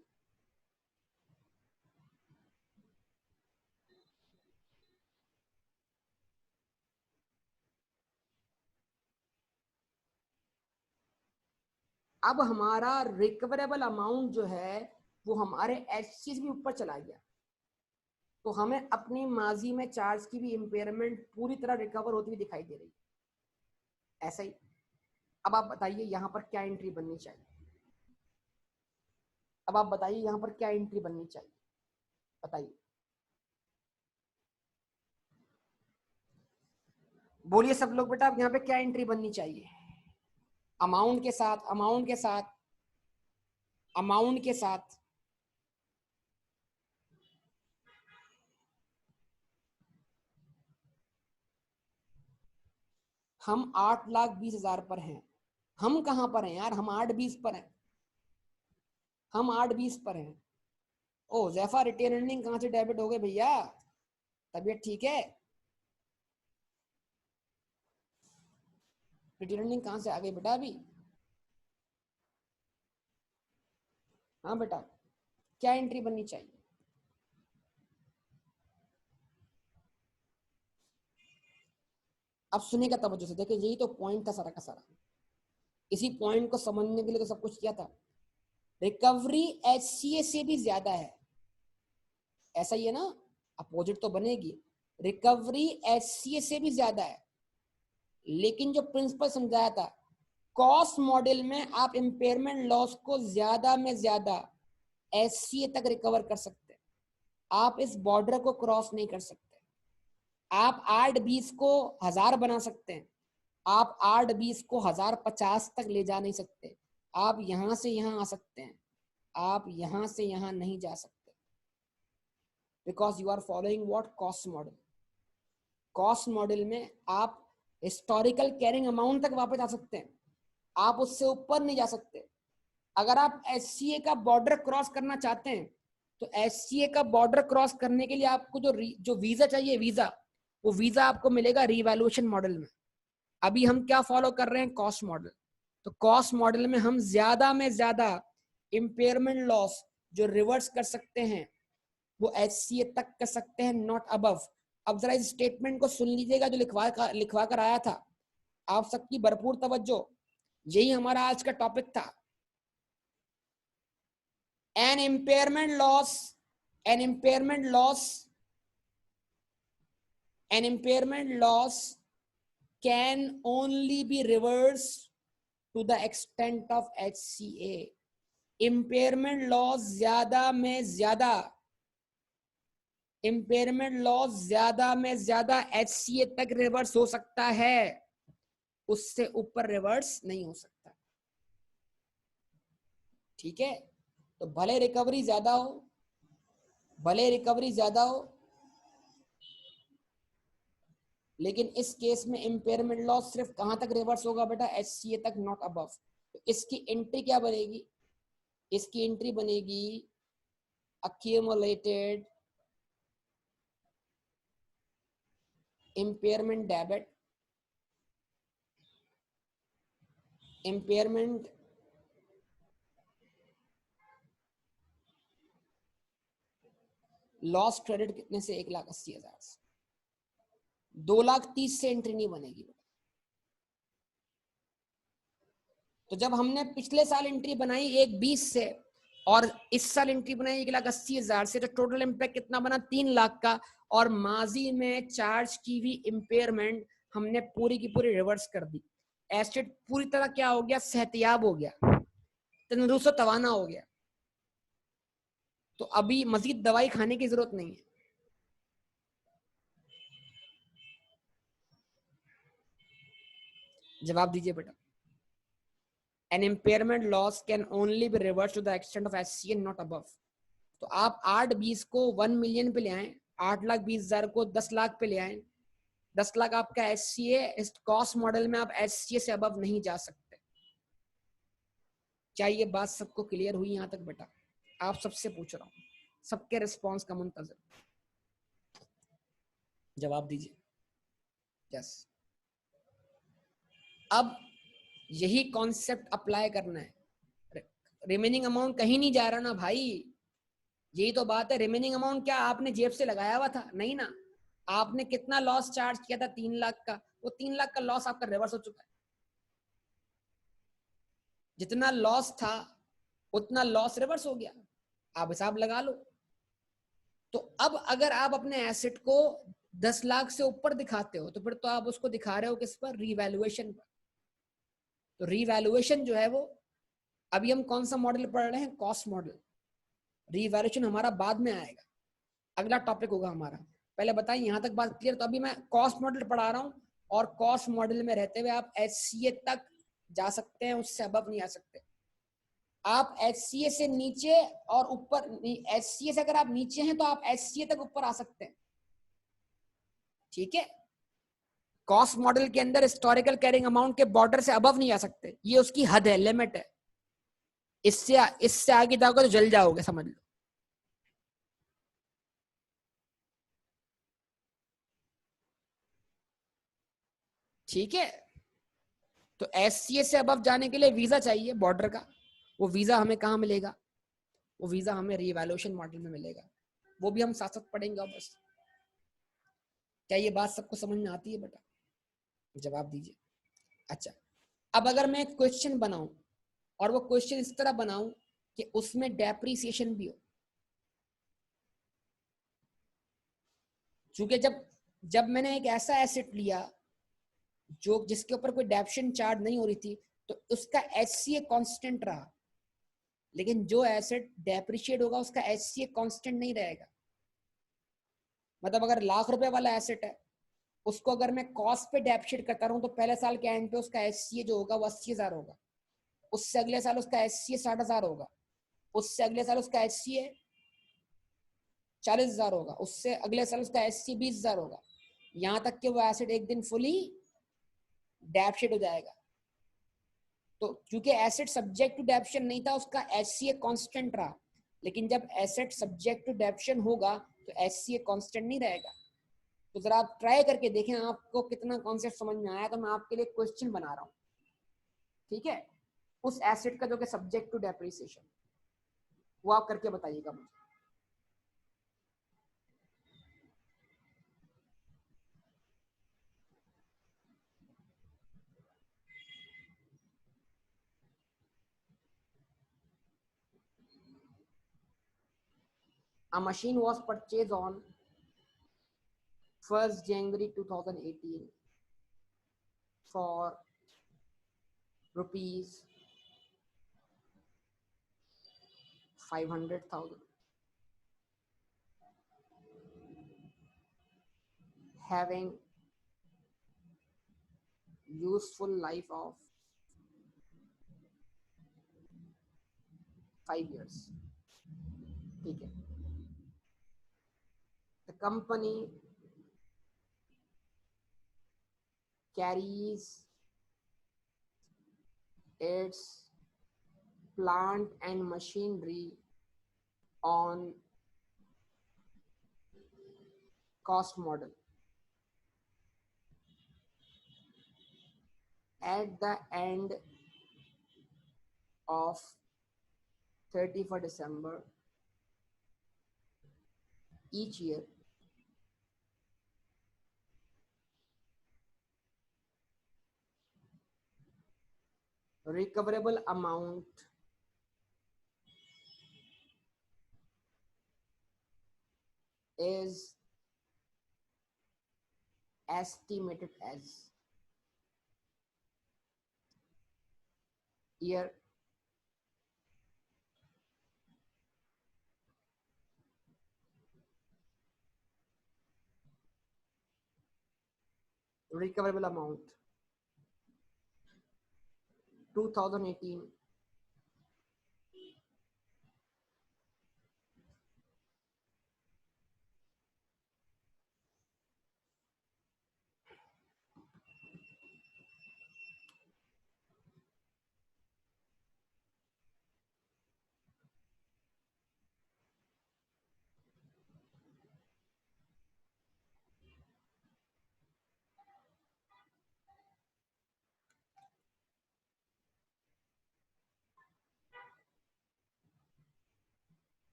अब हमारा रिकवरेबल अमाउंट जो है वो हमारे HCS भी ऊपर चला गया, तो हमें अपनी माजी में चार्ज की भी इंपेयरमेंट पूरी तरह रिकवर होती हुई दिखाई दे रही है, ऐसा ही। अब आप बताइए यहाँ पर क्या एंट्री बननी चाहिए, अब आप बताइए यहाँ पर क्या एंट्री बननी चाहिए, बताइए, बोलिए सब लोग बेटा, अब यहाँ पे क्या एंट्री बननी चाहिए, अमाउंट के साथ, अमाउंट के साथ, अमाउंट के साथ। हम 8,20,000 पर हैं, हम कहां पर हैं यार, हम 8,20 पर हैं, हम 8,20 पर हैं। ओ जैफा, रिटेन अर्निंग कहां से डेबिट हो गए भैया, तबीयत ठीक है, रिटेन अर्निंग कहां से आ गई बेटा अभी, हाँ बेटा, क्या एंट्री बननी चाहिए, अब सुनेगा तवज्जो से, देखिए यही तो पॉइंट था सारा का सारा, इसी पॉइंट को समझने के लिए तो सब कुछ किया था। रिकवरी HCA से भी ज्यादा है, ऐसा ही है ना, अपोजिट तो बनेगी, रिकवरी HCA से भी ज्यादा है, लेकिन जो प्रिंसिपल समझाया था, कॉस्ट मॉडल में आप इंपेयरमेंट लॉस को ज्यादा में ज्यादा HCA तक रिकवर कर सकते हैं, आप इस बॉर्डर को क्रॉस नहीं कर सकते। आप 8,20 को 1,000 बना सकते हैं, आप 8,20 को 1,050 तक ले जा नहीं सकते, आप यहां से यहां आ सकते हैं, आप यहां से यहां नहीं जा सकते, because you are following what, cost model. Cost model में आप हिस्टोरिकल कैरिंग अमाउंट तक वापस आ सकते हैं, आप उससे ऊपर नहीं जा सकते। अगर आप HCA का बॉर्डर क्रॉस करना चाहते हैं तो HCA का बॉर्डर क्रॉस करने के लिए आपको जो वीजा चाहिए, वीजा, वो वीजा आपको मिलेगा रीवैल्यूएशन मॉडल में। अभी हम क्या फॉलो कर रहे हैं, कॉस्ट मॉडल। तो कॉस्ट मॉडल में हम ज्यादा में ज्यादा इम्पेयरमेंट लॉस जो रिवर्स कर सकते हैं वो HCA तक कर सकते हैं, नॉट अबव। अब जरा इस स्टेटमेंट को सुन लीजिएगा जो लिखवा कर आया था। आप सबकी भरपूर तवज्जो, यही हमारा आज का टॉपिक था। An impairment loss, an impairment loss, an impairment loss can only be reversed to the extent of HCA. Impairment loss ज्यादा में ज्यादा, इम्पेयरमेंट लॉस ज्यादा में ज्यादा HCA तक रिवर्स हो सकता है, उससे ऊपर रिवर्स नहीं हो सकता। ठीक है, तो भले रिकवरी ज्यादा हो, भले रिकवरी ज्यादा हो, लेकिन इस केस में इम्पेयरमेंट लॉस सिर्फ कहां तक रिवर्स होगा बेटा? HCA तक, नॉट अबव। तो इसकी एंट्री क्या बनेगी? इसकी एंट्री बनेगी accumulated impairment debit, impairment loss credit कितने से? 1,80,000 से। 2,30,000 से एंट्री नहीं बनेगी। तो जब हमने पिछले साल एंट्री बनाई 1,20,000 से और इस साल एंट्री बनाई 1,80,000 से, तो टोटल इम्पैक्ट कितना बना? 3,00,000 का। और माजी में चार्ज की हुई इम्पेयरमेंट हमने पूरी की पूरी रिवर्स कर दी। एसेट पूरी तरह क्या हो गया? सेहतियाब हो गया, तंदुरुस्त तवाना हो गया। तो अभी मजीद दवाई खाने की जरूरत नहीं है। जवाब दीजिए बेटा। An impairment loss can only be reversed to the extent of HCA, not above. तो आप 8,20,000 को 1 मिलियन पे ले आए, 8,20,000 को 10 लाख पे ले आए, 10 लाख आपका HCA, इस कॉस्ट मॉडल में आप HCA से अबव नहीं जा सकते। क्या ये बात सबको क्लियर हुई यहां तक बेटा? आप सबसे पूछ रहा हूं, सबके रिस्पॉन्स का मुंतजर। जवाब दीजिए। यस। अब यही कॉन्सेप्ट अप्लाई करना है। रिमेनिंग अमाउंट कहीं नहीं जा रहा ना भाई, यही तो बात है। रिमेनिंग अमाउंट क्या आपने जेब से लगाया हुआ था? नहीं ना। आपने कितना लॉस चार्ज किया था? 3,00,000 का। वो 3,00,000 का लॉस आपका रिवर्स हो चुका है। जितना लॉस था उतना लॉस रिवर्स हो गया, आप हिसाब लगा लो। तो अब अगर आप अपने एसेट को 10 लाख से ऊपर दिखाते हो तो फिर तो आप उसको दिखा रहे हो किस पर? रीवैल्यूएशन पर। तो रीवैल्यूएशन जो है वो, अभी हम कौन सा मॉडल पढ़ रहे हैं? Cost model. रीवैल्यूएशन हमारा बाद में आएगा, अगला टॉपिक होगा हमारा। पहले बताइए यहां तक बात क्लियर? तो अभी मैं कॉस्ट मॉडल पढ़ा रहा हूं, और कॉस्ट मॉडल में रहते हुए आप HCA तक जा सकते हैं, उससे अबव नहीं आ सकते। आप HCA से नीचे और ऊपर, HCA से अगर आप नीचे हैं तो आप HCA तक ऊपर आ सकते हैं। ठीक है, कॉस्ट मॉडल के अंदर हिस्टोरिकल कैरिंग अमाउंट के बॉर्डर से अबव नहीं आ सकते, ये उसकी हद है, लिमिट है। इससे आगे जाओगे तो जल जाओगे, समझ लो। ठीक है, तो HCA से अबव जाने के लिए वीजा चाहिए बॉर्डर का। वो वीजा हमें कहाँ मिलेगा? वो वीजा हमें रीवैल्यूएशन मॉडल में मिलेगा, वो भी हम साथ साथ पढ़ेंगे। बस क्या ये बात सबको समझ में आती है बेटा? जवाब दीजिए। अच्छा, अब अगर मैं एक क्वेश्चन बनाऊं और वो क्वेश्चन इस तरह बनाऊं कि उसमें डेप्रिसिएशन भी हो, क्योंकि जब जब मैंने एक ऐसा एसेट लिया जो जिसके ऊपर कोई डेप्शन चार्ज नहीं हो रही थी, तो उसका HCA कांस्टेंट रहा, लेकिन जो एसेट डेप्रिशिएट होगा उसका HCA कांस्टेंट नहीं रहेगा। मतलब अगर ₹1,00,000 वाला एसेट है, उसको अगर मैं कॉस्ट पे डेप्रिशिएट करता रहूं तो पहले साल के एंड पे उसका HCA जो होगा वो 80,000 होगा, उससे अगले साल उसका HCA 60,000 होगा, उससे अगले साल उसका HCA 40,000 होगा, उससे अगले साल उसका HCA 20,000 होगा, यहां तक कि वो एसेट एक दिन फुली डेप्रिशिएट हो जाएगा। तो क्योंकि एसेट सब्जेक्ट टू डेप्शन नहीं था, उसका HCA कांस्टेंट रहा, लेकिन जब एसेट सब्जेक्ट टू डेप्शन होगा तो HCA कांस्टेंट नहीं रहेगा। तो जरा आप ट्राई करके देखें आपको कितना कॉन्सेप्ट समझ में आया। तो मैं आपके लिए क्वेश्चन बना रहा हूँ, ठीक है, उस एसेट का जो कि सब्जेक्ट टू डेप्रिसिएशन। वो आप करके बताइएगा मुझे। A machine was purchased on 1st January 2018 for rupees 500,000, having useful life of 5 years. ठीक है. The company carries its plant and machinery on cost model. At the end of 31st December each year, recoverable amount is estimated as year recoverable amount 2018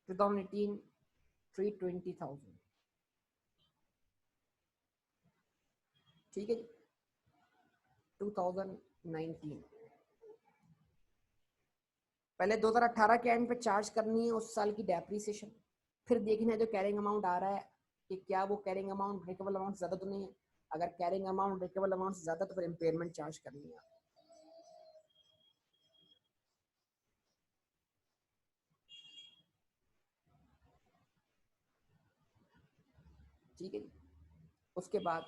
2018 320,000. ठीक है जी. 2019 पहले 2018 के and पे charge करनी है उस साल की डेप्रीसिएशन, फिर देखना है जो कैरिंग अमाउंट आ रहा है कि क्या वो कैरिंग अमाउंट रिकवेबल अमाउंट ज़्यादा तो नहीं है. अगर कैरिंग अमाउंट रिकवेबल अमाउंट से ज़्यादा तो फिर इम्पेयरमेंट चार्ज करनी है. ठीक है जी. उसके बाद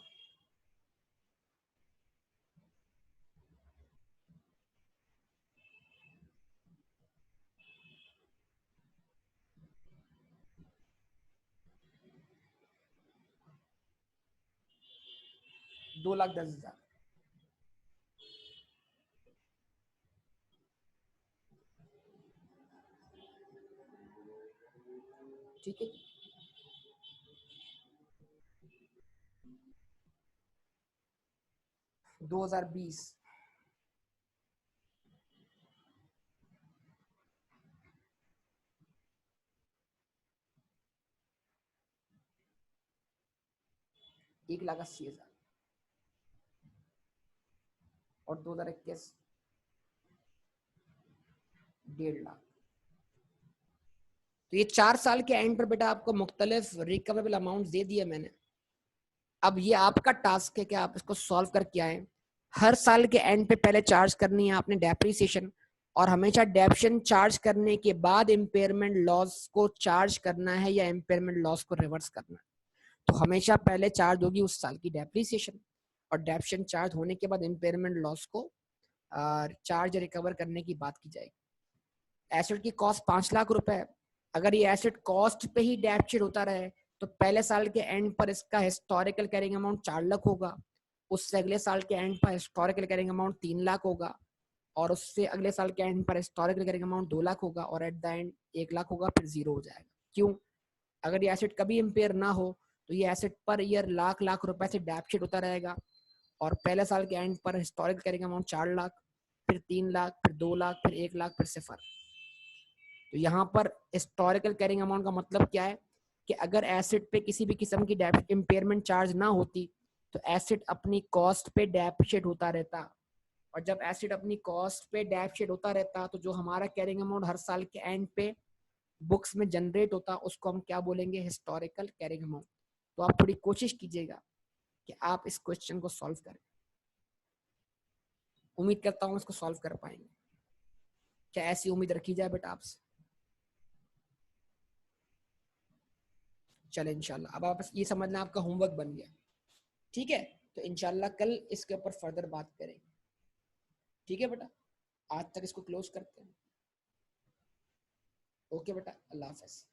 ₹2,10,000. ठीक है. 2020 1,80,000 और 2021 1,50,000. तो ये 4 साल के एंड पर बेटा आपको मुख्तलिफ रिकवरेबल अमाउंट दे दिए मैंने. अब ये आपका टास्क है कि आप इसको सॉल्व करके आए. हर साल के एंड पे पहले चार्ज करनी है आपने डेप्रीसिएशन, और हमेशा डेप्शन चार्ज करने के बाद इम्पेयरमेंट लॉस को चार्ज करना है या इम्पेयरमेंट लॉस को रिवर्स करना है. तो हमेशा पहले चार्ज होगी उस साल की डेप्रीसिएशन, और डेप्शन चार्ज होने के बाद इम्पेयरमेंट लॉस को चार्ज रिकवर करने की बात की जाएगी. एसेट की कॉस्ट 5 लाख रुपए है. अगर ये एसेट कॉस्ट पे ही डेप्शन होता रहे तो पहले साल के एंड पर इसका हिस्टोरिकल कैरिंग अमाउंट 4 लाख होगा, उससे अगले साल के एंड पर हिस्टोरिकल कैरिंग अमाउंट 3 लाख होगा, और उससे अगले साल के एंड पर हिस्टोरिकल कैरिंग अमाउंट 2 लाख होगा, और एट द एंड 1 लाख होगा, फिर जीरो हो जाएगा। क्यों? अगर ये एसेट कभी इम्पेयर ना हो तो ये asset per year lakh lakh रुपए से डेप्ट होता रहेगा, और पहले साल के एंड पर हिस्टोरिकल कैरिंग अमाउंट 4 लाख, फिर 3 लाख, फिर 2 लाख, फिर 1 लाख, फिर सिफर। तो यहाँ पर हिस्टोरिकल कैरिंग अमाउंट का मतलब क्या है कि अगर एसेट पे किसी भी किस्म की डेप्ट इम्पेयरमेंट चार्ज ना होती तो एसेट अपनी कॉस्ट पे डेप्रिशिएट होता रहता, और जब एसेट अपनी कॉस्ट पे डेप्रिशिएट होता रहता तो जो हमारा कैरिंग अमाउंट हर साल के एंड पे बुक्स में जनरेट होता, उसको हम क्या बोलेंगे? Historical carrying amount. तो आप थोड़ी कोशिश कीजिएगा कि आप इस क्वेश्चन को सॉल्व करें। उम्मीद करता हूँ इसको सॉल्व कर पाएंगे। क्या ऐसी उम्मीद रखी जाए बेटा आपसे? चले इंशाल्लाह। अब आप ये समझना आपका होमवर्क बन गया, ठीक है? तो इंशाल्लाह कल इसके ऊपर फर्दर बात करेंगे, ठीक है बेटा? आज तक इसको क्लोज करते हैं। ओके बेटा, अल्लाह हाफ़िज़।